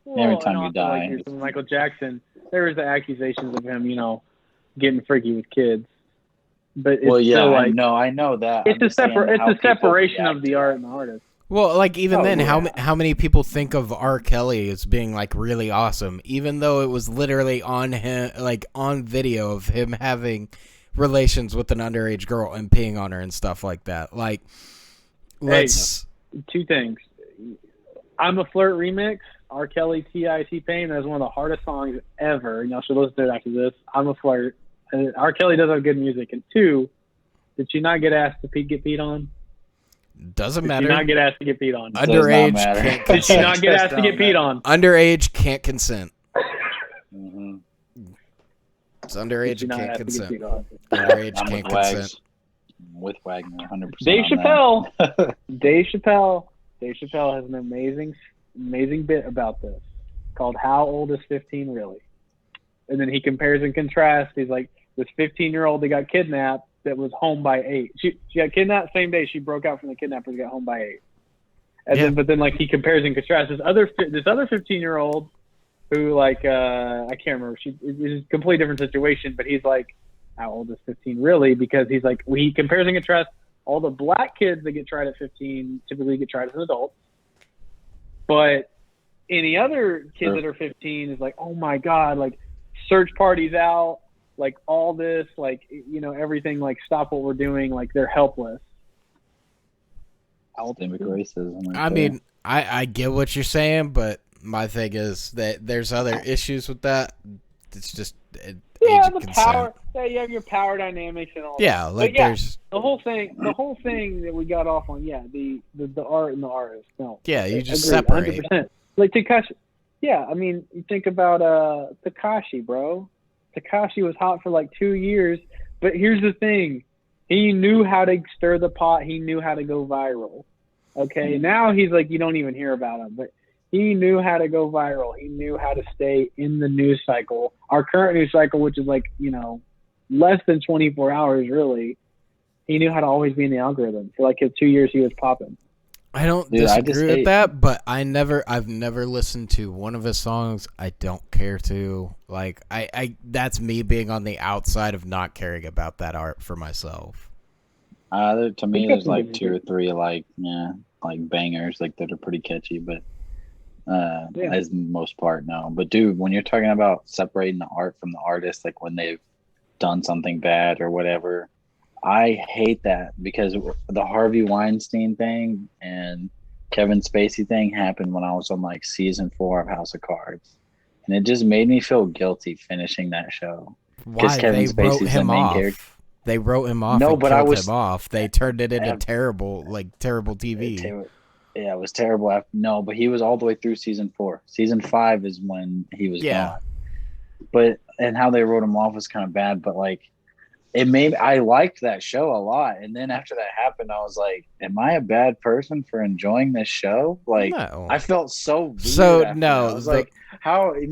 Well, every time you die, like Michael Jackson, there was the accusations of him, getting freaky with kids. but it's still like I know that. it's a separation of the art and the artist. Well, like even then, how many people think of R. Kelly as being like really awesome, even though it was literally on him, like on video of him having relations with an underage girl and peeing on her and stuff like that. Like, let's two things. I'm a Flirt remix. R. Kelly, T.I., T-Pain. That's one of the hardest songs ever. And y'all should listen to it after this. I'm a Flirt. And R. Kelly does have good music. And two, did she not get asked to get peed on? Doesn't matter. Did she not get asked to get peed on? Underage can't consent. Did she not get asked to get peed on? Underage can't consent. Mm-hmm. It's underage and can't consent. Underage can't consent. With Wagner, 100%. Dave Chappelle. Dave Chappelle has an amazing bit about this called "How Old Is 15 Really?" And then he compares and contrasts. He's like, this 15-year-old that got kidnapped that was home by 8. She got kidnapped same day she broke out from the kidnappers, got home by 8. And then like he compares and contrasts this other 15-year-old who like I can't remember. It's a completely different situation, but he's like, how old is 15 really? Because he's like, he compares and contrasts all the black kids that get tried at 15 typically get tried as an adult, but any other kids that are 15 is like, oh my god, like search parties out, like all this, like, you know, everything, like stop what we're doing, like they're helpless. Systemic racism. I mean, I get what you're saying, but my thing is that there's other issues with that. It's just the power. Yeah, you have your power dynamics and all. Yeah, that. like there's the whole thing that we got off on. Yeah, the art and the artist. No. Yeah, you just separate. 100%. Like Tekashi. Yeah, I mean, you think about Tekashi, bro. Tekashi was hot for like 2 years, but here's the thing: he knew how to stir the pot. He knew how to go viral. Okay, now he's like, you don't even hear about him, but he knew how to go viral. He knew how to stay in the news cycle. Our current news cycle, which is like, you know, less than 24 hours, really. He knew how to always be in the algorithm. For like 2 years, he was popping. I don't disagree with that, but I've never listened to one of his songs. I don't care to. Like, I that's me being on the outside of not caring about that art for myself. To me, there's like 2 or 3 like bangers like that are pretty catchy, but as the most part, no. But dude, when you're talking about separating the art from the artist, like when they've done something bad or whatever, I hate that, because the Harvey Weinstein thing and Kevin Spacey thing happened when I was on like season 4 of House of Cards, and it just made me feel guilty finishing that show. Why? Kevin Spacey's the main character. They wrote him off. No, but I was him off. They turned it into terrible TV. Yeah, it was terrible. No, but he was all the way through season 4. Season 5 is when he was gone. But and how they wrote him off was kind of bad. But like, I liked that show a lot. And then after that happened, I was like, am I a bad person for enjoying this show? Like, no. I felt so weird. No, I was like, how? I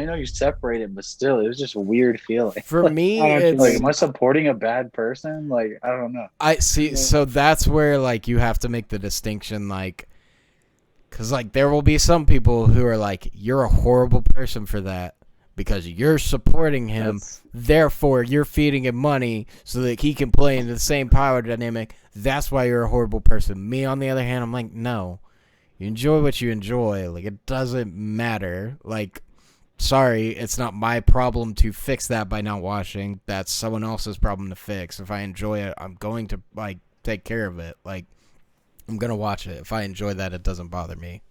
know you separated, but still, it was just a weird feeling. For me, it's like, am I supporting a bad person? Like, I don't know. I see. So that's where like you have to make the distinction, like, because like there will be some people who are like, you're a horrible person for that, because you're supporting him, therefore you're feeding him money so that he can play into the same power dynamic. That's why you're a horrible person. Me, on the other hand, I'm like, no. You enjoy what you enjoy. Like, it doesn't matter. Like, sorry, it's not my problem to fix that by not watching. That's someone else's problem to fix. If I enjoy it, I'm going to, like, take care of it. Like, I'm going to watch it. If I enjoy that, it doesn't bother me.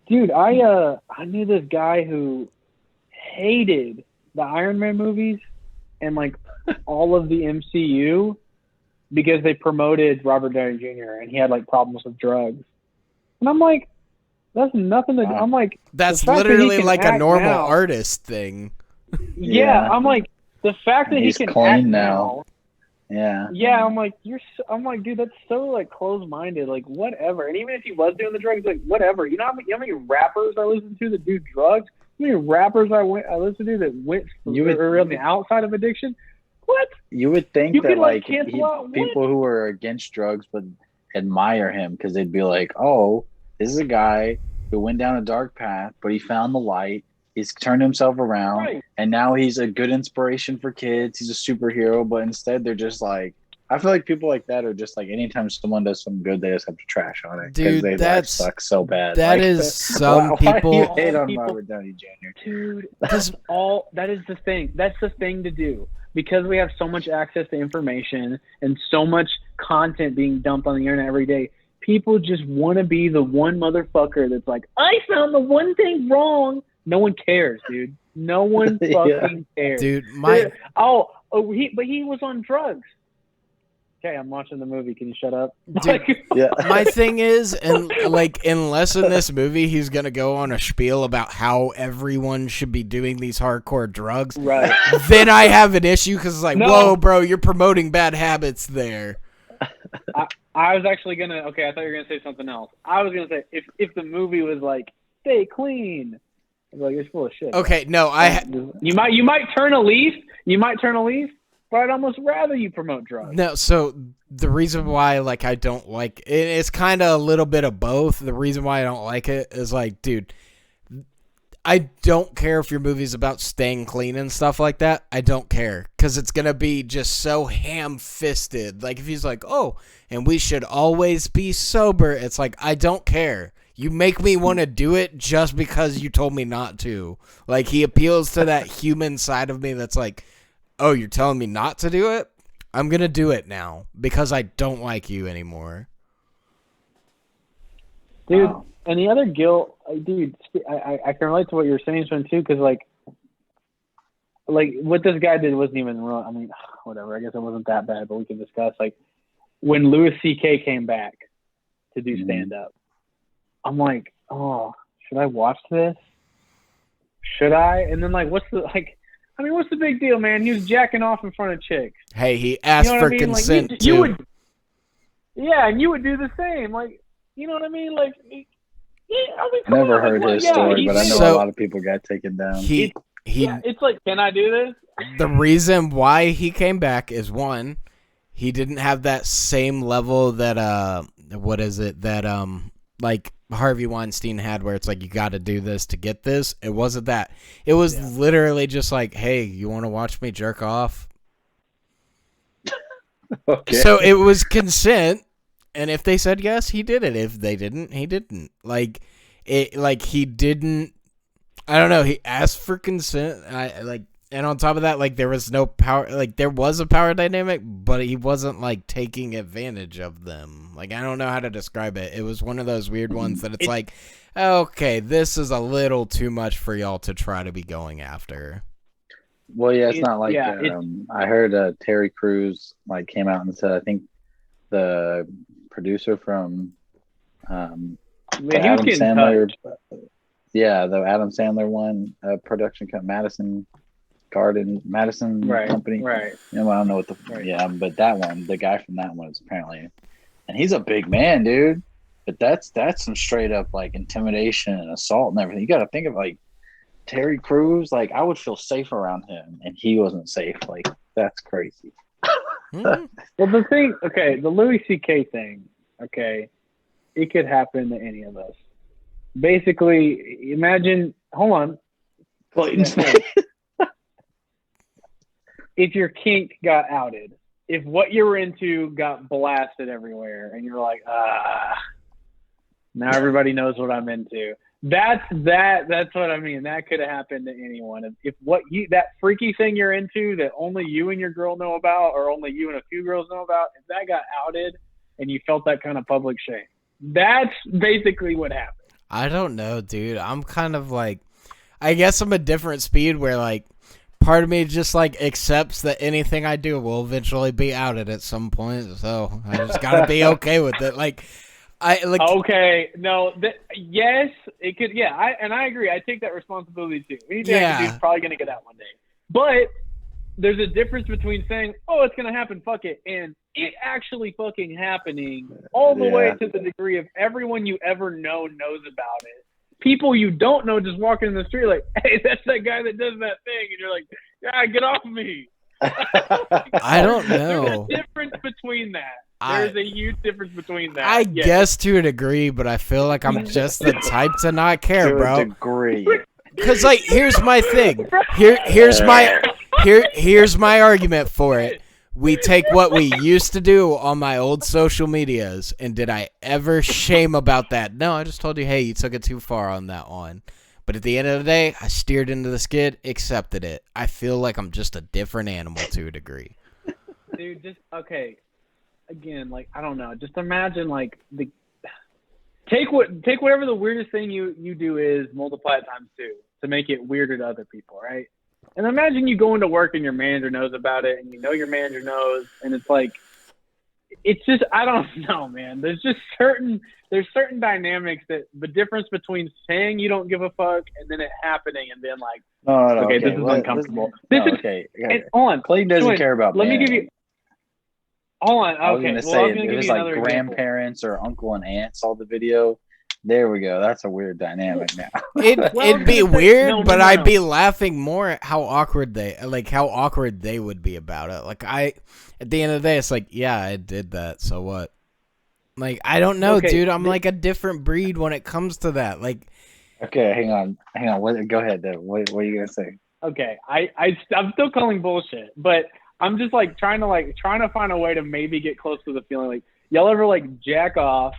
Dude, I knew this guy who hated the Iron Man movies and like all of the MCU because they promoted Robert Downey Jr. and he had like problems with drugs. And I'm like, that's nothing to do. I'm like, that's literally like a normal artist thing. Yeah, I'm like, the fact that he can act now. Yeah, I'm like, dude, that's so like close-minded, like whatever. And even if he was doing the drugs, like whatever. You know how many rappers I listen to that do drugs? How many rappers I listen to that went on the outside of addiction? What? You would think that like people who are against drugs would admire him, because they'd be like, oh, this is a guy who went down a dark path, but he found the light He's turned himself around, Right. and now he's a good inspiration for kids. He's a superhero, but instead they're just like, I feel like people like that are just like, anytime someone does something good, they just have to trash on it because Dude, their life sucks so bad. That like, is some why people. do you hate on Robert Downey Jr.? Dude, that is the thing. That's the thing to do. Because we have so much access to information and so much content being dumped on the internet every day, people just want to be the one motherfucker that's like, I found the one thing wrong. No one cares, dude. No one fucking cares. Dude, he was on drugs. Okay, I'm watching the movie. Can you shut up? Dude, my thing is, and like, unless in this movie he's gonna go on a spiel about how everyone should be doing these hardcore drugs, right? Then I have an issue because it's like, whoa, bro, you're promoting bad habits there. I was actually gonna. Okay, I thought you were gonna say something else. I was gonna say if the movie was like, stay clean, I'd be like, you're full of shit. Okay, no, you might turn a leaf. You might turn a leaf. But I'd almost rather you promote drugs. No, so the reason why, like, I don't like it, it's kind of a little bit of both. The reason why I don't like it is, like, dude, I don't care if your movie's about staying clean and stuff like that. I don't care, because it's going to be just so ham-fisted. Like, if he's like, oh, and we should always be sober, it's like, I don't care. You make me want to do it just because you told me not to. Like, he appeals to that human side of me that's like, oh, you're telling me not to do it? I'm going to do it now because I don't like you anymore. Dude, and the other guilt, dude, I can relate to what you're saying, Sean, too, because, like, what this guy did wasn't even real. I mean, whatever. I guess it wasn't that bad, but we can discuss. Like, when Louis C.K. came back to do stand-up, I'm like, oh, should I watch this? Should I? And then, like, what's the big deal, man? He was jacking off in front of chicks. Hey, he asked for consent, like, you would, yeah, and you would do the same. Like, you know what I mean? Like, I never heard his story, but I know a lot of people got taken down. It's like, can I do this? The reason why he came back is, one, he didn't have that same level that, like, Harvey Weinstein had, where it's like, you got to do this to get this. It wasn't that. It was literally just like, hey, you want to watch me jerk off? Okay. So it was consent, and if they said yes, he did it. If they didn't, he didn't. Like, he didn't. I don't know. He asked for consent. And on top of that, like, there was no power. Like, there was a power dynamic, but he wasn't, like, taking advantage of them. Like, I don't know how to describe it. It was one of those weird ones that it's like, okay, this is a little too much for y'all to try to be going after. Well, yeah, it's not like I heard Terry Crews like came out and said, I think the producer from the Adam Sandler, the Adam Sandler one, production company, Madison company. Right. You know, I don't know what but that one, the guy from that one is apparently, and he's a big man, dude. But that's some straight up like intimidation and assault and everything. You got to think of like Terry Crews. Like, I would feel safe around him, and he wasn't safe. Like, that's crazy. Well, the thing, the Louis C.K. thing, it could happen to any of us. Basically, imagine. Hold on. If your kink got outed, if what you were into got blasted everywhere, and you're like, now everybody knows what I'm into. That's what I mean. That could have happened to anyone. If that freaky thing you're into that only you and your girl know about, or only you and a few girls know about, if that got outed and you felt that kind of public shame, that's basically what happened. I don't know, dude. I'm kind of like, I guess I'm a different speed where, like, part of me just, like, accepts that anything I do will eventually be outed at some point, so I just gotta be okay with it. Like, yes, it could, I agree. I take that responsibility, too. Anything I can do is probably gonna get out one day. But there's a difference between saying, oh, it's gonna happen, fuck it, and it actually fucking happening all the way to the degree of everyone you ever know knows about it. People you don't know just walking in the street like, hey, that's that guy that does that thing. And you're like, yeah, get off of me. I don't know. There's a difference between that. There's a huge difference between that. I guess to a degree, but I feel like I'm just the type to not care, bro. To a degree. Because like, here's my thing. Here's my argument for it. We take what we used to do on my old social medias, and did I ever shame about that? No, I just told you, hey, you took it too far on that one. But at the end of the day, I steered into the skid, accepted it. I feel like I'm just a different animal to a degree. Dude, just okay. Again, like I don't know. Just imagine like take whatever the weirdest thing you do is, multiply it times 2 to make it weirder to other people, right? And imagine you go into work and your manager knows about it, and you know your manager knows, and it's like, it's just, I don't know, man. There's certain dynamics that the difference between saying you don't give a fuck and then it happening and then like, okay, this is uncomfortable. Hold on. Clayton doesn't care about. Let me give you. Hold on. Okay. I was gonna say if it was like grandparents or uncle and aunt saw the video. There we go. That's a weird dynamic now. It'd be weird, but I'd be laughing more at how awkward they would be about it. Like at the end of the day, it's like, yeah, I did that. So what? Like, I don't know, dude. I'm like a different breed when it comes to that. Like, okay, hang on. Go ahead, Dave. What are you gonna say? Okay, I'm still calling bullshit, but I'm just like trying to find a way to maybe get close to the feeling. Like, y'all ever like jack off?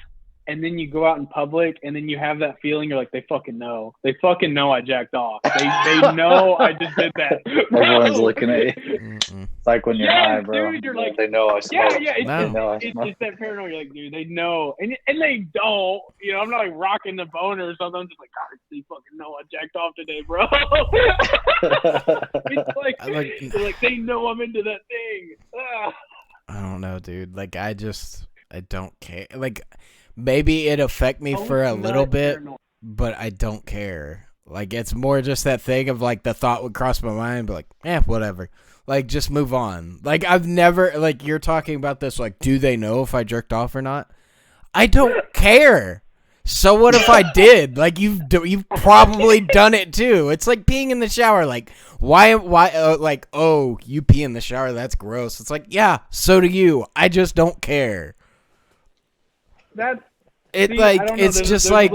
And then you go out in public, and then you have that feeling. You're like, they fucking know. They fucking know I jacked off. They know I just did that. Everyone's looking at you. It's like when you're high, bro. Dude, you're like, they know I smoke. Yeah. It's just that paranoia. You're like, dude, they know, and they don't. You know, I'm not like rocking the boner or something. I'm just like, God, they fucking know I jacked off today, bro. It's like they know I'm into that thing. I don't know, dude. Like, I don't care. Like, maybe it affect me for a little bit, but I don't care. Like, it's more just that thing of, like, the thought would cross my mind, but, like, whatever. Like, just move on. Like, I've never, like, you're talking about this, like, do they know if I jerked off or not? I don't care. So what if I did? Like, you've probably done it, too. It's like peeing in the shower. Like, why, like, oh, you pee in the shower, that's gross. It's like, yeah, so do you. I just don't care. It's just like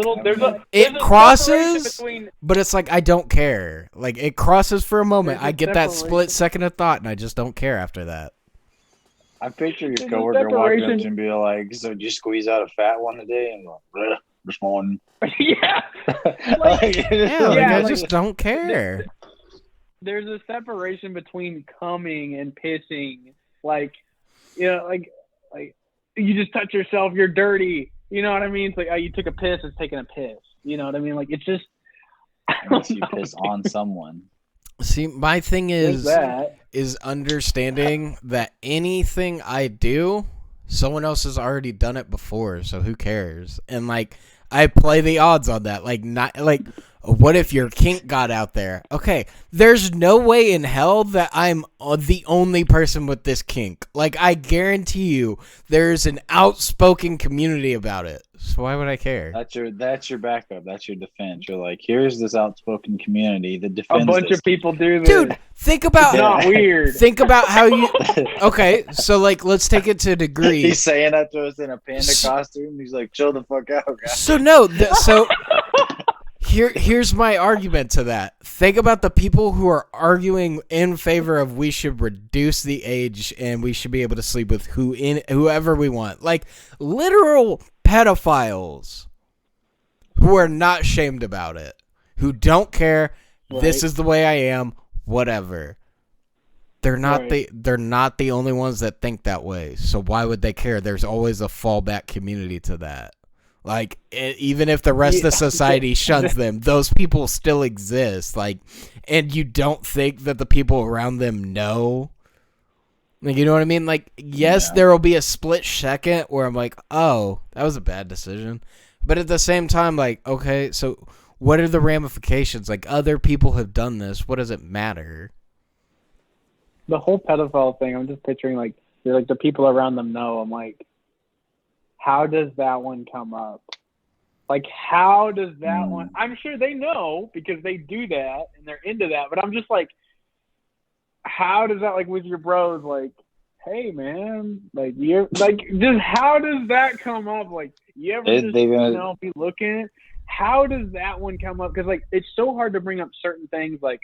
it crosses, but it's like I don't care. Like it crosses for a moment. I get that split second of thought, and I just don't care after that. I picture your coworker walking up and be like, "So did you squeeze out a fat one today?" And like, this morning. Yeah. I just don't care. There's a separation between coming and pissing. Like, you know, like you just touch yourself, you're dirty. You know what I mean? It's like, oh, you took a piss, it's taking a piss. You know what I mean? Like, it's just... Unless you piss on someone. See, my thing is understanding that anything I do, someone else has already done it before, so who cares? And, like, I play the odds on that. Like, not like... What if your kink got out there? Okay, there's no way in hell that I'm the only person with this kink. Like, I guarantee you there's an outspoken community about it. So why would I care? That's your backup. That's your defense. You're like, here's this outspoken community that defends a bunch of people do this. Dude, think about... It's not weird. Think about how you... Okay, so, like, let's take it to a degree. He's saying that to us in a panda costume. He's like, chill the fuck out, guys. So, no, Here's my argument to that. Think about the people who are arguing in favor of we should reduce the age and we should be able to sleep with whoever we want. Like, literal pedophiles who are not shamed about it, who don't care. Right. This is the way I am. Whatever. They're not the only ones that think that way. So why would they care? There's always a fallback community to that. Like, even if the rest of society shuns them, those people still exist. Like, and you don't think that the people around them know? Like, you know what I mean? Like, yes, there will be a split second where I'm like, oh, that was a bad decision. But at the same time, like, okay, so what are the ramifications? Like, other people have done this. What does it matter? The whole pedophile thing, I'm just picturing, like, the people around them know. I'm like, how does that one come up? Like, how does that one... I'm sure they know because they do that and they're into that, but I'm just like, how does that, like, with your bros, like, hey, man, like, you're, like, just how does that come up? Like, you ever be looking, how does that one come up? Because like it's so hard to bring up certain things. Like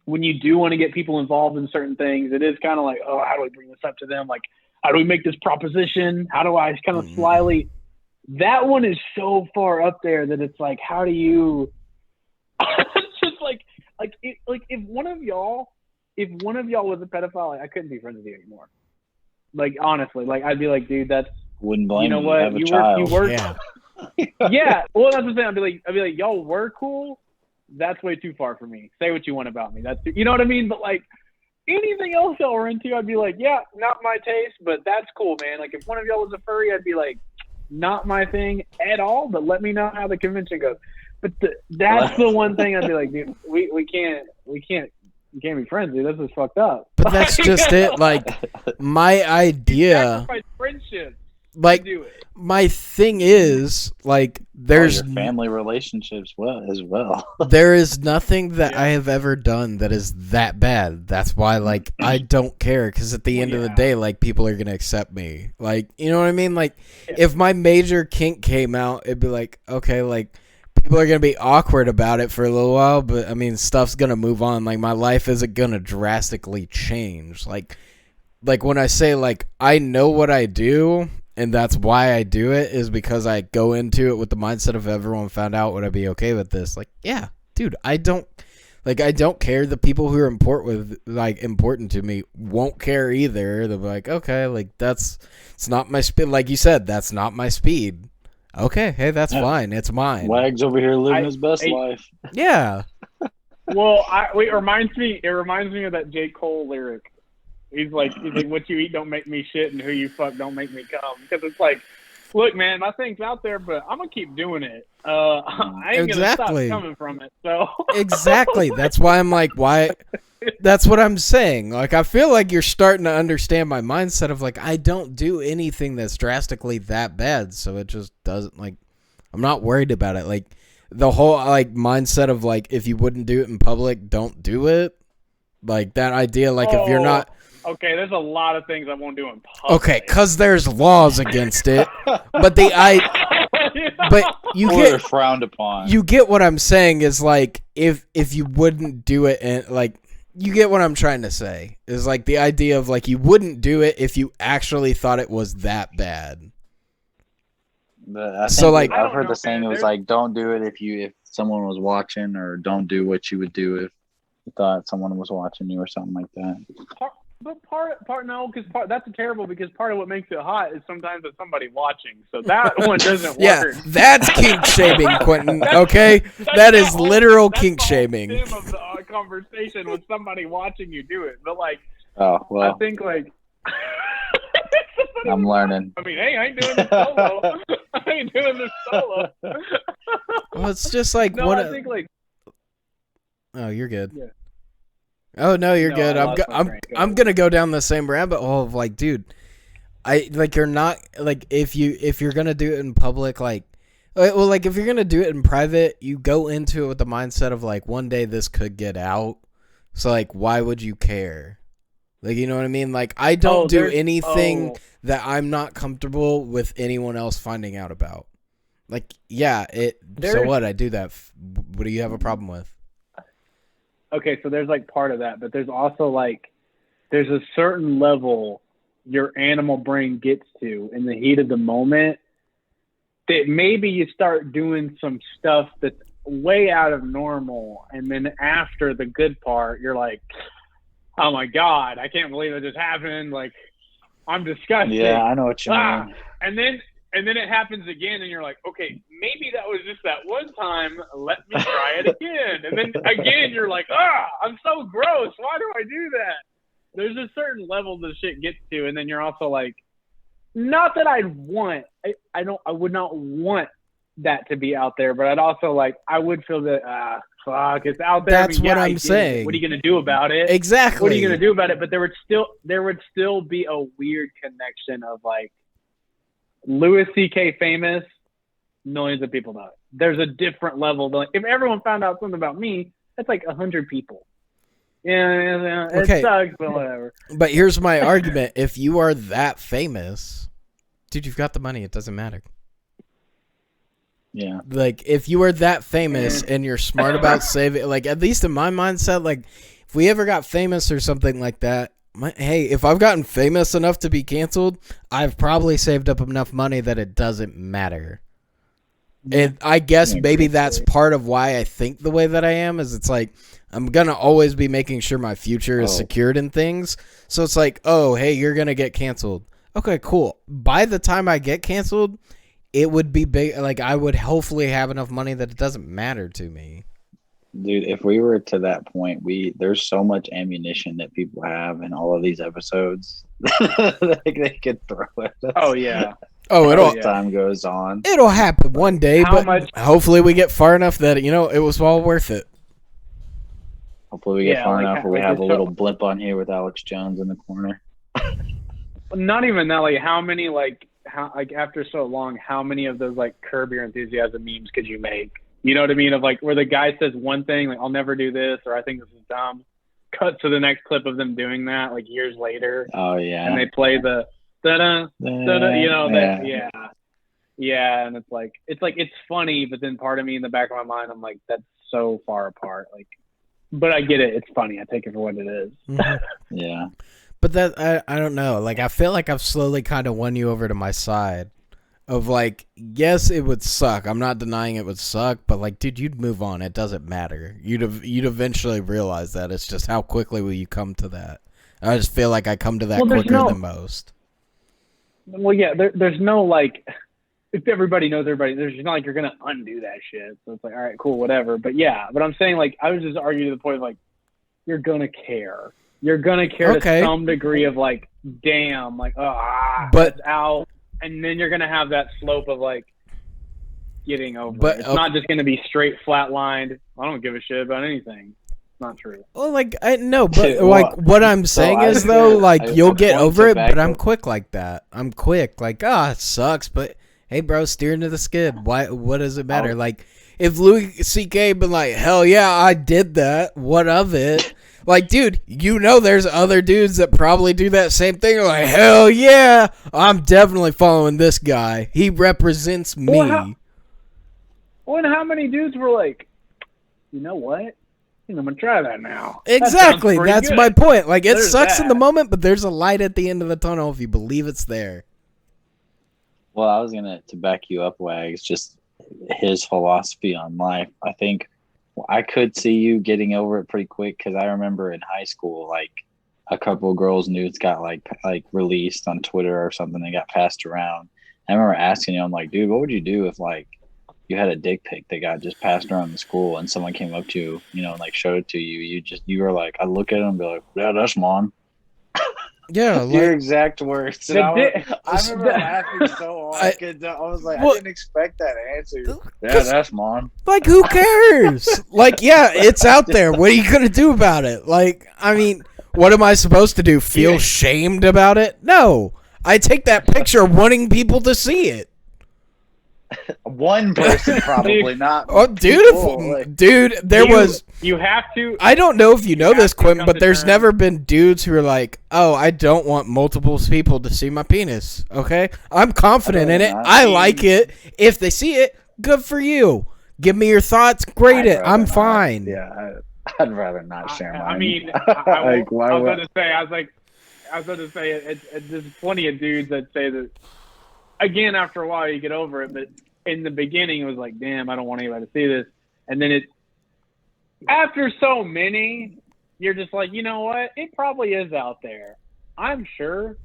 when you do want to get people involved in certain things, it is kind of like, oh, how do we bring this up to them? Like, how do we make this proposition? How do I kind of slyly? That one is so far up there that it's like, how do you? It's just like if one of y'all was a pedophile, like, I couldn't be friends with you anymore. Like honestly, like I'd be like, dude, that's wouldn't blame you know what you work. Yeah. Yeah. Well, that's the thing. I'd be like, y'all were cool. That's way too far for me. Say what you want about me. You know what I mean? But like anything else y'all were into, I'd be like, yeah, not my taste, but that's cool, man. Like if one of y'all was a furry, I'd be like, not my thing at all, but let me know how the convention goes. But that's the one thing I'd be like, dude, we can't be friends, dude. This is fucked up. But that's just it. Like my idea, friendship. Like do it. My thing is like there's your family relationships as well. There is nothing that I have ever done that is that bad. That's why like I don't care, because at the end of the day, like people are gonna accept me. Like, you know what I mean? Like if my major kink came out, it'd be like, okay, like people are gonna be awkward about it for a little while, but I mean stuff's gonna move on. Like my life isn't gonna drastically change. Like when I say like I know what I do, and that's why I do it, is because I go into it with the mindset of everyone found out, would I be okay with this? Like, yeah, dude, I don't care. The people who are important to me won't care either. They'll be like, okay, like it's not my speed. Like you said, that's not my speed. Okay, hey, that's fine. It's mine. Wags over here living his best life. Yeah. Well, it reminds me of that J. Cole lyric. He's like, what you eat don't make me shit, and who you fuck don't make me come. Because it's like, look, man, my thing's out there, but I'm gonna keep doing it. I ain't gonna stop coming from it. So exactly. That's why I'm like, why? That's what I'm saying. Like, I feel like you're starting to understand my mindset of like, I don't do anything that's drastically that bad, so it just doesn't like. I'm not worried about it. Like the whole like mindset of like, if you wouldn't do it in public, don't do it. Like that idea. Like if you're not. Okay, there's a lot of things I won't do in public. Okay, because there's laws against it, but but you get frowned upon. You get what I'm saying is like if you wouldn't do it, and like you get what I'm trying to say is like the idea of like you wouldn't do it if you actually thought it was that bad. I've heard the saying it was like, don't do it if someone was watching, or don't do what you would do if you thought someone was watching you or something like that. But that's terrible, because part of what makes it hot is sometimes it's somebody watching. So that one doesn't work. Yeah, that's kink shaming, Quentin. Okay, that is literal kink shaming. That's the theme of the conversation with somebody watching you do it. But like, I think like I'm learning. I mean, hey, I ain't doing this solo. I ain't doing this solo. Well, it's just like I think like. Oh, you're good. Yeah. Oh no, you're good. I'm gonna go down the same rabbit hole of like, dude, you're not like if you're gonna do it in public, like if you're gonna do it in private, you go into it with the mindset of like one day this could get out, so like why would you care? Like, you know what I mean? Like I don't do anything that I'm not comfortable with anyone else finding out about. Like, yeah, so what? I do that. What do you have a problem with? Okay, so there's like part of that, but there's also like there's a certain level your animal brain gets to in the heat of the moment that maybe you start doing some stuff that's way out of normal, and then after the good part, you're like, oh my God, I can't believe it just happened. Like, I'm disgusted. Yeah, I know what you mean. And then it happens again, and you're like, okay, maybe that was just that one time. Let me try it again. And then again, you're like, I'm so gross. Why do I do that? There's a certain level the shit gets to, and then you're also like, not that I would not want that to be out there, but I'd also like, I would feel that, fuck, it's out there. That's what I'm saying. What are you going to do about it? Exactly. What are you going to do about it? But there would still be a weird connection of like, Louis C.K. famous, millions of people know it. There's a different level. Like, if everyone found out something about me, that's like 100 people. Yeah, it sucks, but whatever. But here's my argument. If you are that famous, dude, you've got the money. It doesn't matter. Yeah. Like, if you were that famous and you're smart about saving, like, at least in my mindset, like, if we ever got famous or something like that, hey, if I've gotten famous enough to be canceled, I've probably saved up enough money that it doesn't matter. And I guess maybe that's part of why I think the way that I am, is it's like, I'm going to always be making sure my future is secured in things. So it's like, oh, hey, you're going to get canceled. Okay, cool. By the time I get canceled, it would be big. Like, I would hopefully have enough money that it doesn't matter to me. Dude, if we were to that point, there's so much ammunition that people have in all of these episodes that they could throw at us. Oh, yeah. Oh, as time goes on. It'll happen one day, but hopefully we get far enough that, it was all worth it. Hopefully we get far enough where we have a little blip on here with Alex Jones in the corner. Not even that, like, how many, after so long, how many of those, like, Curb Your Enthusiasm memes could you make? You know what I mean? Of, like, where the guy says one thing, like, I'll never do this, or I think this is dumb. Cut to the next clip of them doing that, like, years later. Oh, yeah. And they play the da-da, da-da, yeah, and it's funny, but then part of me in the back of my mind, I'm like, that's so far apart. Like, but I get it. It's funny. I take it for what it is. Mm-hmm. Yeah. But that, I don't know. Like, I feel like I've slowly kind of won you over to my side of, like, yes, it would suck. I'm not denying it would suck, but, like, dude, you'd move on. It doesn't matter. You'd eventually realize that. It's just how quickly will you come to that. I just feel like I come to that quicker than most. Well, yeah, there's no, like, if everybody knows everybody, there's not like you're going to undo that shit. So it's like, all right, cool, whatever. But yeah, but I'm saying, like, I was just arguing to the point of, like, you're going to care. You're going to care to some degree of, like, damn, like, but it's out. And then you're going to have that slope of, like, getting over it. It's not just going to be straight flatlined. I don't give a shit about anything. It's not true. Well, like, I know, but, like, what I'm saying is, though, like, you'll get over it, but I'm quick like that. I'm quick. Like, it sucks, but, hey, bro, steer into the skid. What does it matter? Like, if Louis C.K. been like, hell yeah, I did that, what of it? Like, dude, there's other dudes that probably do that same thing. Like, hell yeah, I'm definitely following this guy. He represents me. And how many dudes were like, you know what? I think I'm going to try that now. Exactly. That's my point. Like, it sucks in the moment, but there's a light at the end of the tunnel if you believe it's there. Well, I was going to back you up, Wags, just his philosophy on life. I think I could see you getting over it pretty quick, because I remember in high school, like, a couple of girls' nudes got like released on Twitter or something. They got passed around. I remember asking you, I'm like, dude, what would you do if, like, you had a dick pic that got just passed around the school and someone came up to you, and, like, showed it to you? You were like, I look at it and be like, yeah, that's mine. Yeah, your exact words. And I remember laughing so hard because I was like, I didn't expect that answer. Yeah, that's mine. Like, who cares? Like, yeah, it's out there. What are you gonna do about it? Like, I mean, what am I supposed to do? Feel shamed about it? No, I take that picture wanting people to see it. One person probably not. Oh, dude, You have to. I don't know if you know this, Quentin, but there's never been dudes who are like, "Oh, I don't want multiple people to see my penis." Okay, I'm confident in it. I like it. If they see it, good for you. Give me your thoughts. Grade it. I'm fine. Yeah, I'd rather not share mine. I mean, I was going to say, there's plenty of dudes that say that. Again, after a while, you get over it. But in the beginning, it was like, damn, I don't want anybody to see this. And then after so many, you're just like, you know what? It probably is out there. I'm sure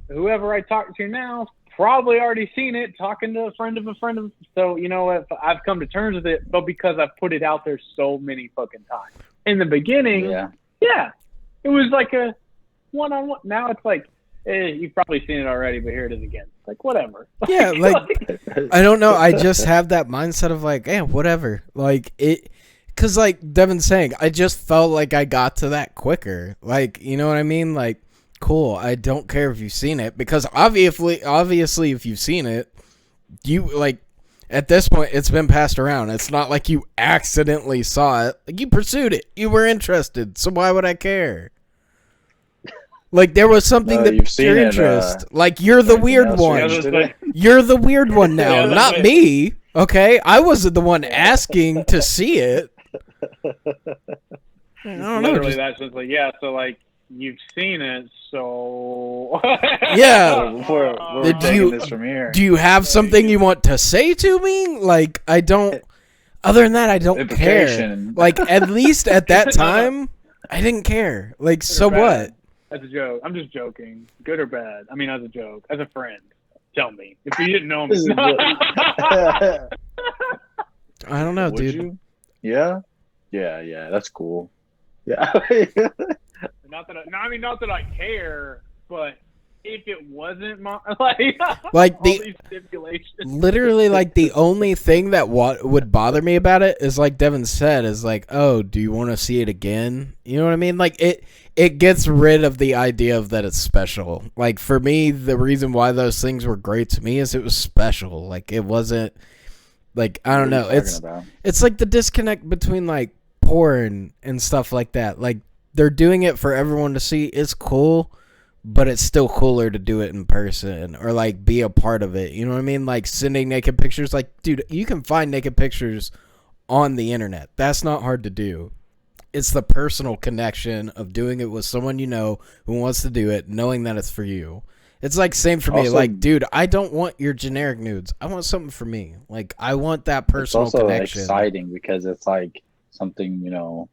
whoever I talk to now probably already seen it, talking to a friend of a friend of. So, you know what? I've come to terms with it, but because I've put it out there so many fucking times. In the beginning, yeah, it was like a one-on-one. Now it's like, you've probably seen it already, but here it is again. Like, whatever. Yeah, like, I don't know. I just have that mindset of, like, whatever. Like, because, like Devin's saying, I just felt like I got to that quicker. Like, you know what I mean? Like, cool. I don't care if you've seen it, because obviously, if you've seen it, you, like, at this point, it's been passed around. It's not like you accidentally saw it. Like, you pursued it. You were interested. So why would I care? Like, there was something that piqued your interest. Like, you're the weird one. You're the weird one now, not me. Okay, I wasn't the one asking to see it. I don't know. Literally, that's just like, yeah. So like, you've seen it, so yeah. We're taking this from here. Do you have something you want to say to me? Like, I don't. Other than that, I don't care. Like, at least at that time, I didn't care. Like, so what? As a joke, I'm just joking. Good or bad? I mean, as a joke, as a friend. Tell me if you didn't know me. I don't know, Would dude. You? Yeah. That's cool. Yeah. Not that I care, but if it wasn't my like these stipulations. Literally, like the only thing that would bother me about it is like Devin said, is like, oh, do you want to see it again? You know what I mean? Like it gets rid of the idea of that it's special. Like for me, the reason why those things were great to me is it was special. Like it wasn't like, I don't know. It's like the disconnect between like porn and stuff like that. Like they're doing it for everyone to see. It's cool, but it's still cooler to do it in person or like be a part of it. You know what I mean? Like sending naked pictures. Like, dude, you can find naked pictures on the internet. That's not hard to do. It's the personal connection of doing it with someone you know who wants to do it, knowing that it's for you. It's like same for me. Like, dude, I don't want your generic nudes. I want something for me. Like, I want that personal connection. It's also exciting because it's like something, you know,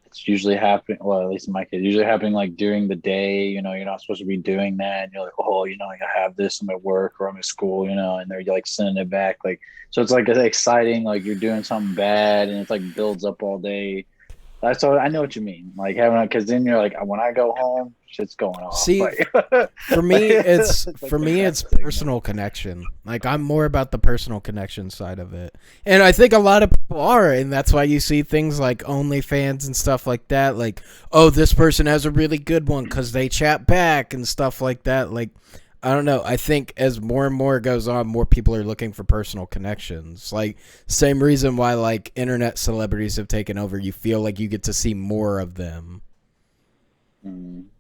it's usually happening. Well, at least in my case, usually happening like during the day. You know, you're not supposed to be doing that. And you're like, oh, you know, like I have this in my work or I'm at school, you know, and they're like sending it back. Like, so it's like it's exciting. Like you're doing something bad and it's like builds up all day. That's all. I know what you mean. Like having, because then you're like, when I go home, shit's going off. See, like, for me, it's personal connection. Like I'm more about the personal connection side of it, and I think a lot of people are, and that's why you see things like OnlyFans and stuff like that. Like, oh, this person has a really good one because they chat back and stuff like that. Like, I don't know. I think as more and more goes on, more people are looking for personal connections. Like, same reason why, like, internet celebrities have taken over. You feel like you get to see more of them.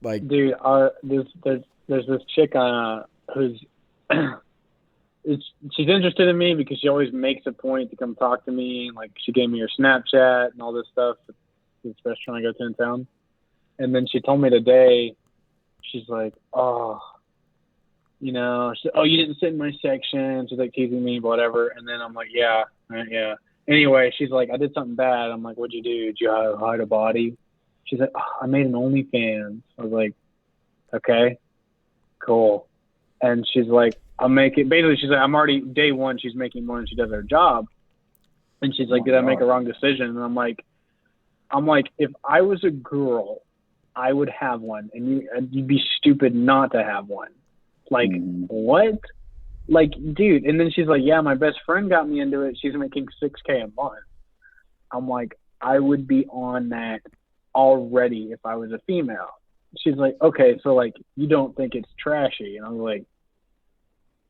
Like, dude, there's this chick who's she's interested in me because she always makes a point to come talk to me. Like, she gave me her Snapchat and all this stuff. This restaurant I go to in town. And then she told me today, she's like, oh, you know, she said, oh, you didn't sit in my section. She's like teasing me, whatever. And then I'm like, yeah. Anyway, she's like, I did something bad. I'm like, what'd you do? Did you hide a body? She's like, oh, I made an OnlyFans. I was like, okay, cool. And she's like, I'll make it. Basically, she's like, I'm already day one. She's making more than she does her job. And she's like, did I make a wrong decision? And I'm like, if I was a girl, I would have one, and you'd be stupid not to have one. Like, what? Like, dude. And then she's like, yeah, my best friend got me into it. She's making $6,000 a month. I'm like, I would be on that already if I was a female. She's like, okay, so like, you don't think it's trashy? And I was like,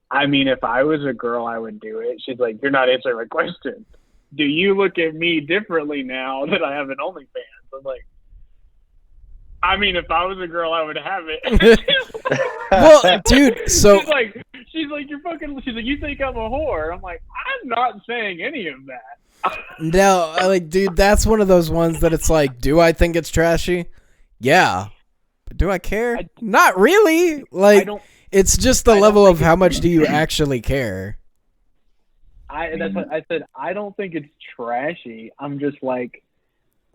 I mean, if I was a girl, I would do it. She's like, you're not answering my question. Do you look at me differently now that I have an OnlyFans? I'm like, I mean, if I was a girl, I would have it. Well, dude, so she's like, you're fucking. She's like, you think I'm a whore? I'm like, I'm not saying any of that. No, like, dude, that's one of those ones that it's like, do I think it's trashy? Yeah, but do I care? Not really. Like, it's just the level of how much do you actually care. That's what I said. I don't think it's trashy. I'm just like,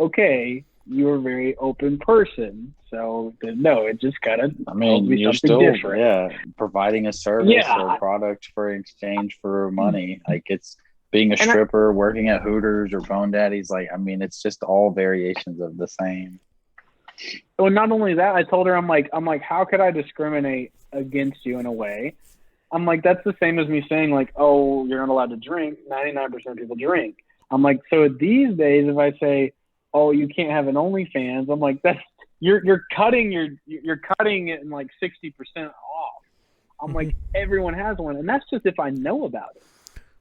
okay, you're a very open person, so no, it just gotta. I mean, you're still different. Providing a service or a product for exchange for money. Like, it's being a stripper, working at Hooters or Bone Daddies. Like, I mean, it's just all variations of the same. Well, not only that, I told her, I'm like, how could I discriminate against you in a way? I'm like, that's the same as me saying like, oh, you're not allowed to drink. 99% of people drink. I'm like, so these days, if I say, oh, you can't have an OnlyFans, I'm like, that's you're cutting it in like 60% off. I'm like, everyone has one, and that's just if I know about it.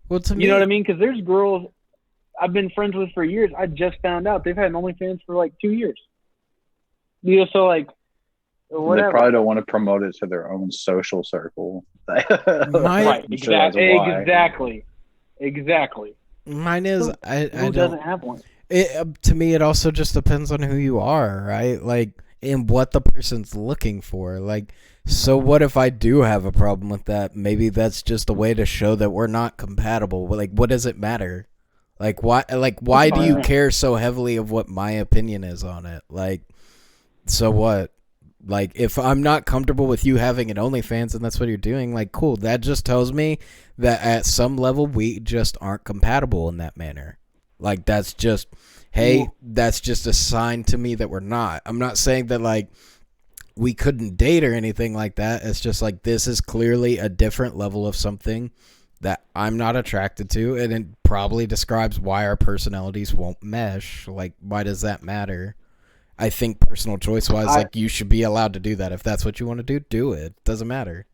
Well, to me, you know what I mean? Because there's girls I've been friends with for years. I just found out they've had an OnlyFans for like 2 years. You know, so like, whatever. They probably don't want to promote it to their own social circle. Right? Exactly. Exactly. Mine is I Who doesn't have one? To me, it also just depends on who you are, right? Like, and what the person's looking for. Like, so what if I do have a problem with that? Maybe that's just a way to show that we're not compatible. Like, what does it matter? Like, why? Like, why do you care so heavily of what my opinion is on it? Like, so what? Like, if I'm not comfortable with you having an OnlyFans and that's what you're doing, like, cool. That just tells me that at some level we just aren't compatible in that manner. Like, that's just, hey, that's just a sign to me that we're not. I'm not saying that, like, we couldn't date or anything like that. It's just, like, this is clearly a different level of something that I'm not attracted to, and it probably describes why our personalities won't mesh. Like, why does that matter? I think personal choice-wise, like, you should be allowed to do that. If that's what you want to do it. Doesn't matter.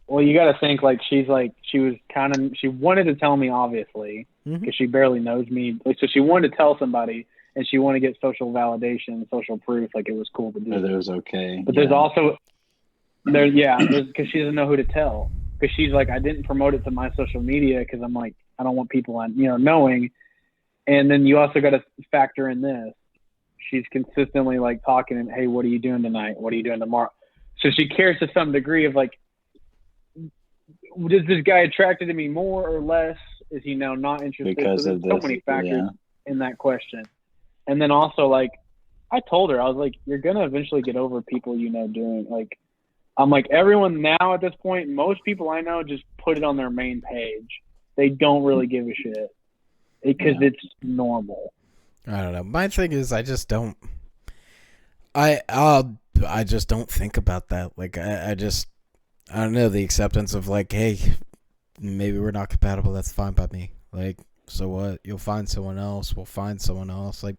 Well, you got to think, like, she wanted to tell me, obviously, because she barely knows me. So she wanted to tell somebody, and she wanted to get social validation, social proof, like it was cool to do. That it was okay. But there's also, because she doesn't know who to tell. Because she's like, I didn't promote it to my social media because I'm like, I don't want people knowing. And then you also got to factor in this. She's consistently, like, talking and, hey, what are you doing tonight? What are you doing tomorrow? So she cares to some degree of, like, is this guy attracted to me more or less? Is he now not interested? Because so of there's this, so many factors in that question. And then also, like, I told her, I was like, you're going to eventually get over people doing, like, I'm like, everyone now at this point, most people I know just put it on their main page. They don't really give a shit because it's normal. I don't know. My thing is, I just don't. I just don't think about that. Like, I don't know, the acceptance of, like, hey, maybe we're not compatible. That's fine by me. Like, so what? You'll find someone else. We'll find someone else. Like,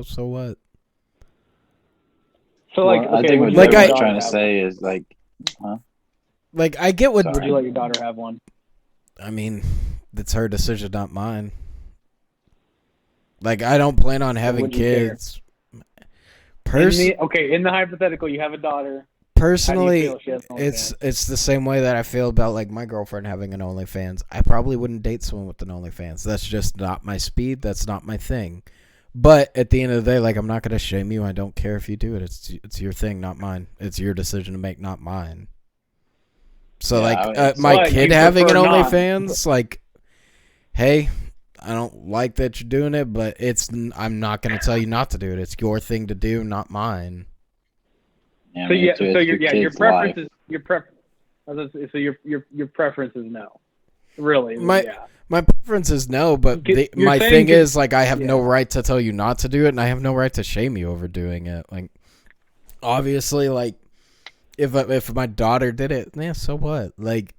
so what? So, like, I think what I'm trying to say is, like, huh? Like, I get what. Would you let your daughter have one? I mean, it's her decision, not mine. Like, I don't plan on having kids. In the hypothetical, you have a daughter. Personally, it's the same way that I feel about, like, my girlfriend having an OnlyFans. I probably wouldn't date someone with an OnlyFans. That's just not my speed. That's not my thing. But at the end of the day, like, I'm not gonna shame you. I don't care if you do it. It's your thing, not mine. It's your decision to make, not mine. So, my kid having an OnlyFans, like, hey, I don't like that you're doing it, but I'm not gonna tell you not to do it. It's your thing to do, not mine. Yeah, your preference is your preference is no. Really? My preference is no, but my thing is, like, I have no right to tell you not to do it, and I have no right to shame you over doing it. Like, obviously, like, if my daughter did it, so what? Like,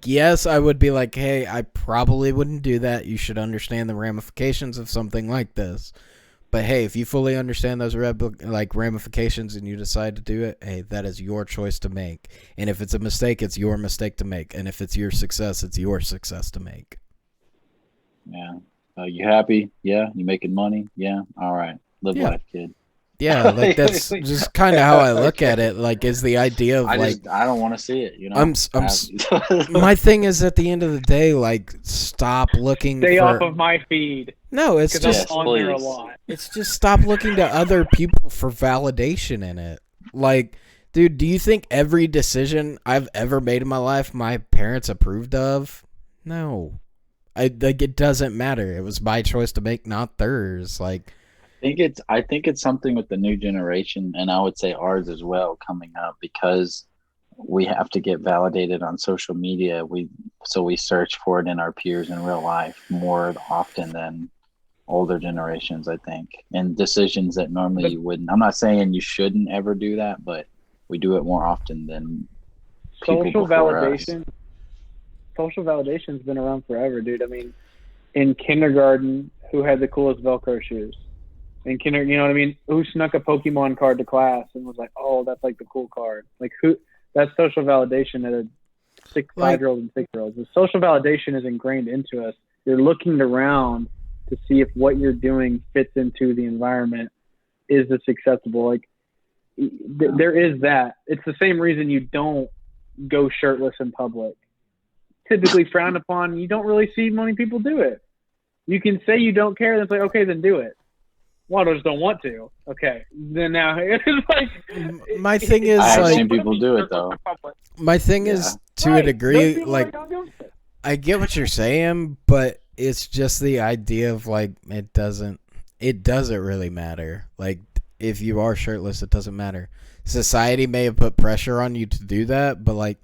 yes, I would be like, hey, I probably wouldn't do that. You should understand the ramifications of something like this. But hey, if you fully understand those ramifications and you decide to do it, hey, that is your choice to make. And if it's a mistake, it's your mistake to make. And if it's your success, it's your success to make. Yeah. You happy? Yeah. You making money? Yeah. All right. Live life, kid. Yeah, like, that's just kind of how I look at it. Like, is the idea of, I don't want to see it. My thing is, at the end of the day, like, stop looking. Stay off of my feed. No, it's just I'm on there a lot. It's just stop looking to other people for validation in it. Like, dude, do you think every decision I've ever made in my life my parents approved of? No, it doesn't matter. It was my choice to make, not theirs. Like, I think it's something with the new generation, and I would say ours as well, coming up, because we have to get validated on social media. So we search for it in our peers in real life more often than older generations, I think, and decisions that normally you wouldn't. I'm not saying you shouldn't ever do that, but we do it more often than people before us. Social validation's been around forever, dude. I mean, in kindergarten, who had the coolest Velcro shoes? In kindergarten, you know what I mean? Who snuck a Pokemon card to class and was like, "Oh, that's like the cool card." Like, who? That's social validation at a 5-year-old and 6-year-olds. The social validation is ingrained into us. You're looking around to see if what you're doing fits into the environment. Is this acceptable? Like, there is that. It's the same reason you don't go shirtless in public. typically frowned upon. You don't really see many people do it. You can say you don't care, then it's like, okay, then do it. Well, I just don't want to. Okay, then now it's like. My thing is, I've like, seen people do it though. My thing is, to a degree, like, don't do it. I get what you're saying, but it's just the idea of, like, it doesn't really matter. Like, if you are shirtless, it doesn't matter. Society may have put pressure on you to do that, but, like,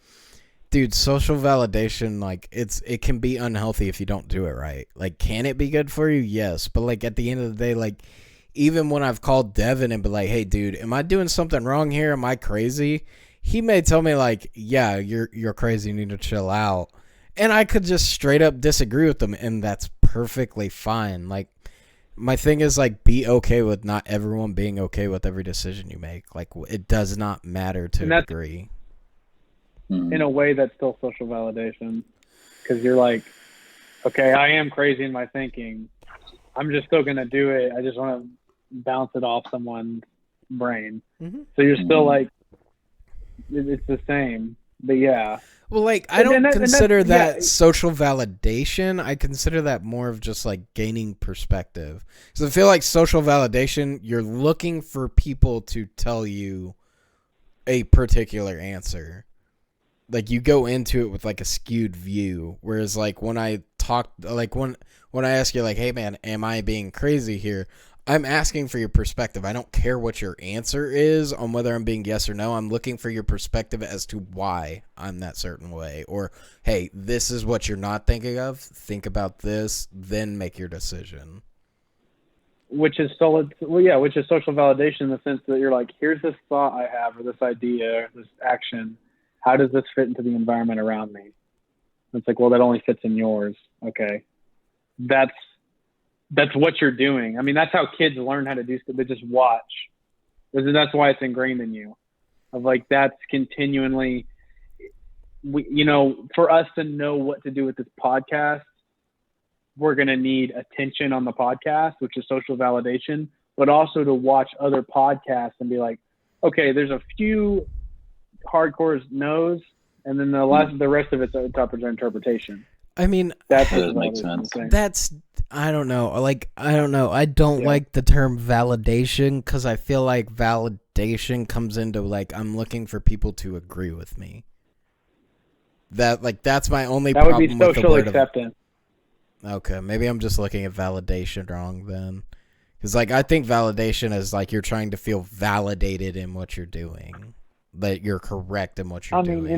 dude, social validation, like, it can be unhealthy if you don't do it right. Like, can it be good for you? Yes. But, like, at the end of the day, like, even when I've called Devin and be like, hey, dude, am I doing something wrong here? Am I crazy? He may tell me, like, yeah, you're crazy. You need to chill out. And I could just straight up disagree with them, and that's perfectly fine. Like, my thing is, like, be okay with not everyone being okay with every decision you make. Like, it does not matter to a degree. In a way, that's still social validation. Because you're like, okay, I am crazy in my thinking. I'm just still going to do it. I just want to bounce it off someone's brain. Mm-hmm. So you're still like, it's the same. But yeah. Well, like, I don't consider that social validation. I consider that more of just, like, gaining perspective. So I feel like social validation, you're looking for people to tell you a particular answer. Like, you go into it with, like, a skewed view. Whereas, like, when I talk, like, when I ask you, like, hey, man, am I being crazy here? I'm asking for your perspective. I don't care what your answer is on whether I'm being yes or no. I'm looking for your perspective as to why I'm that certain way. Or, hey, this is what you're not thinking of. Think about this, then make your decision. Which is solid. Well, yeah, which is social validation in the sense that you're like, here's this thought I have, or this idea, or this action. How does this fit into the environment around me? It's like, well, that only fits in yours. Okay, that's what you're doing. I mean, that's how kids learn how to do stuff. They just watch. That's why it's ingrained in you. Of like, that's continually, for us to know what to do with this podcast, we're going to need attention on the podcast, which is social validation, but also to watch other podcasts and be like, okay, there's a few hardcore knows, and then the rest of it's up to interpretation. I mean, that makes sense. That's, I don't know. Like, I don't know. I don't like the term validation because I feel like validation comes into, like, I'm looking for people to agree with me. That's my only problem with the word. That would be social acceptance. Okay, maybe I'm just looking at validation wrong then. Because, like, I think validation is, like, you're trying to feel validated in what you're doing. That you're correct in what you're doing. To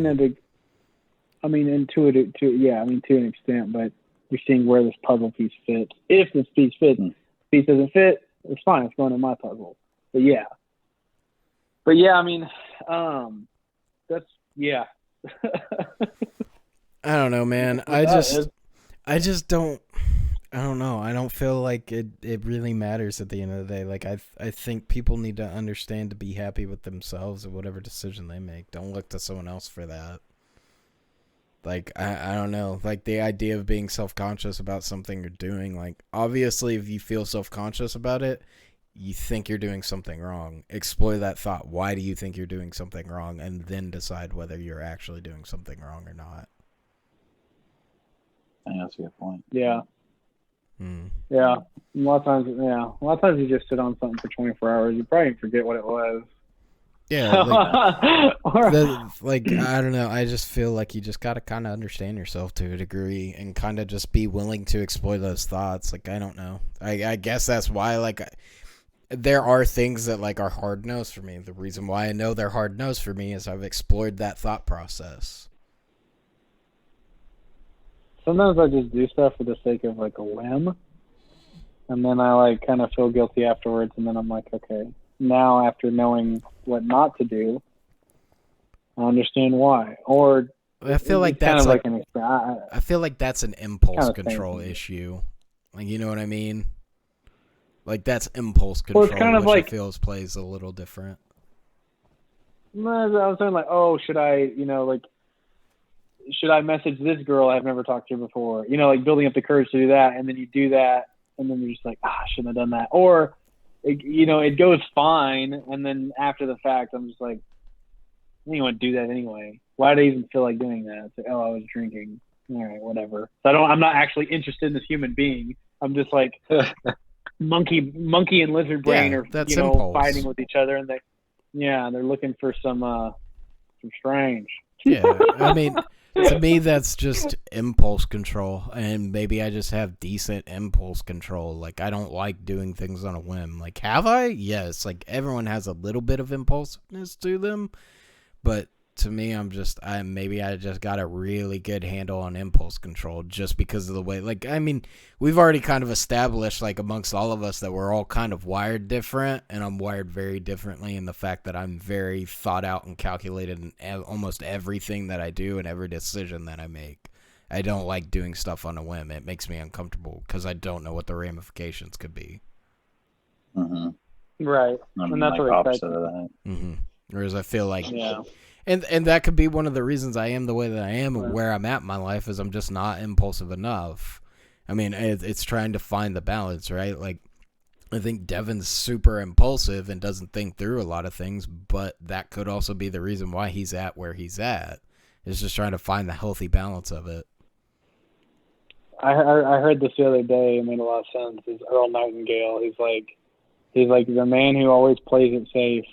an extent, but you're seeing where this puzzle piece fits. If this piece fits, if the piece doesn't fit, it's fine. It's going in my puzzle. But yeah, I mean, that's, yeah. I don't know, man. I just don't. I don't know. I don't feel like it really matters at the end of the day. Like, I think people need to understand to be happy with themselves and whatever decision they make. Don't look to someone else for that. Like, I don't know. Like, the idea of being self-conscious about something you're doing, like, obviously if you feel self-conscious about it, you think you're doing something wrong. Explore that thought. Why do you think you're doing something wrong? And then decide whether you're actually doing something wrong or not. I think that's a good point. Yeah. Yeah, a lot of times you just sit on something for 24 hours. You probably forget what it was. Yeah, like, I don't know. I just feel like you just got to kind of understand yourself to a degree and kind of just be willing to explore those thoughts. Like, I don't know. I guess that's why, like, there are things that, like, are hard no's for me. The reason why I know they're hard no's for me is I've explored that thought process. Sometimes I just do stuff for the sake of, like, a whim, and then I, like, kind of feel guilty afterwards, and then I'm like, okay, now after knowing what not to do, I understand why. Or I feel like that's kind of like I feel like that's an impulse control issue. Like, you know what I mean? Like, that's impulse control, well, it's kind of which like, I feel plays a little different. I was saying, like, oh, should I message this girl I've never talked to before? Like, building up the courage to do that, and then you do that, and then you're just like, I shouldn't have done that. Or, it goes fine, and then after the fact, I'm just like, I didn't want to do that anyway. Why did I even feel like doing that? It's like, oh, I was drinking. all right, whatever. So I'm not actually interested in this human being. I'm just like monkey and lizard brain are that's impulse. fighting with each other, and they're looking for some strange. Yeah, I mean, to me, that's just impulse control, and maybe I just have decent impulse control. Like, I don't like doing things on a whim. Like, have I? Yes. Like, everyone has a little bit of impulsiveness to them, but to me, maybe I just got a really good handle on impulse control just because of the way, like, I mean, we've already kind of established, like, amongst all of us that we're all kind of wired different, and I'm wired very differently in the fact that I'm very thought out and calculated in almost everything that I do and every decision that I make. I don't like doing stuff on a whim. It makes me uncomfortable because I don't know what the ramifications could be. Mm-hmm. Right. And that's like what opposite of that. Mm-hmm. Whereas I feel like... Yeah. And that could be one of the reasons I am the way that I am and where I'm at in my life is I'm just not impulsive enough. I mean, it's trying to find the balance, right? Like, I think Devin's super impulsive and doesn't think through a lot of things, but that could also be the reason why he's at where he's at. It's just trying to find the healthy balance of it. I heard this the other day. It made a lot of sense. It's Earl Nightingale. He's like the man who always plays it safe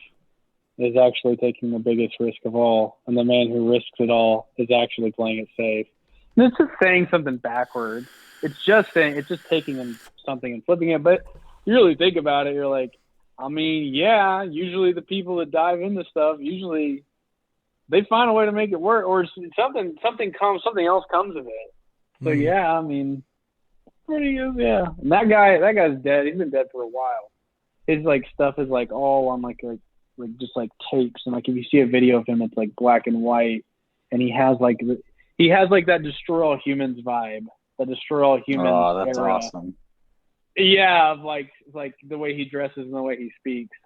is actually taking the biggest risk of all, and the man who risks it all is actually playing it safe. And it's just saying something backwards. It's just taking something and flipping it. But you really think about it, you're like, I mean, yeah, usually the people that dive into stuff, usually they find a way to make it work, or something else comes of it. So yeah, I mean, pretty good, yeah. And that guy's dead. He's been dead for a while. His like stuff is like all on like just like tapes, and like if you see a video of him, it's like black and white, and he has like that destroy all humans vibe, the destroy all humans. Oh, that's era. awesome. Yeah, of like the way he dresses and the way he speaks.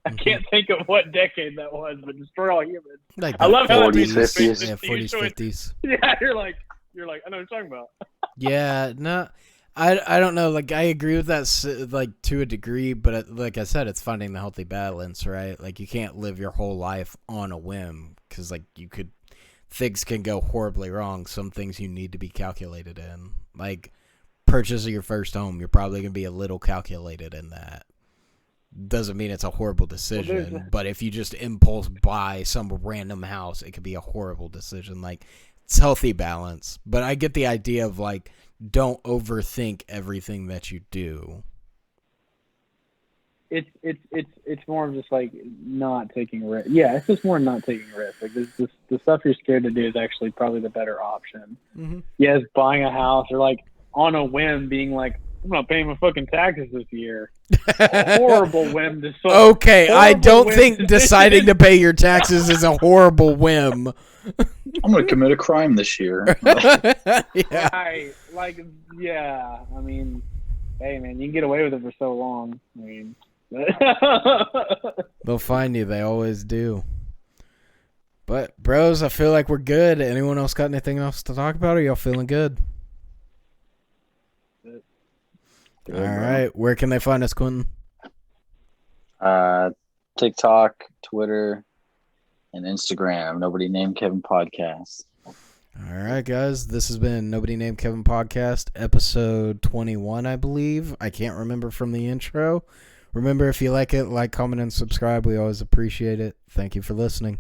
I can't think of what decade that was, but destroy all humans. Like I love how 40s, 50s. Yeah, 40s, 50s. Yeah, you're like, I know what you're talking about. Yeah, no, I don't know. Like, I agree with that, like, to a degree, but like I said, it's finding the healthy balance, right? Like, you can't live your whole life on a whim because, like, things can go horribly wrong. Some things you need to be calculated in. Like, purchase of your first home, you're probably going to be a little calculated in that. Doesn't mean it's a horrible decision, but if you just impulse buy some random house, it could be a horrible decision. Like, it's healthy balance, but I get the idea of, like, don't overthink everything that you do. It's more of just like not taking risk. Yeah, it's just more not taking risk. Like the stuff you're scared to do is actually probably the better option. Mm-hmm. Yes, buying a house or like on a whim being like, I'm not paying my fucking taxes this year. A horrible whim to Okay, I don't think deciding to pay your taxes is a horrible whim. I'm going to commit a crime this year. Yeah. Right. Like, yeah. I mean, hey, man, you can get away with it for so long. I mean, they'll find you. They always do. But, bros, I feel like we're good. Anyone else got anything else to talk about, or y'all feeling good? All right. Where can they find us, Quentin? TikTok, Twitter, and Instagram. Nobody Named Kevin Podcast. All right, guys. This has been Nobody Named Kevin Podcast, episode 21, I believe. I can't remember from the intro. Remember, if you like it, like, comment, and subscribe. We always appreciate it. Thank you for listening.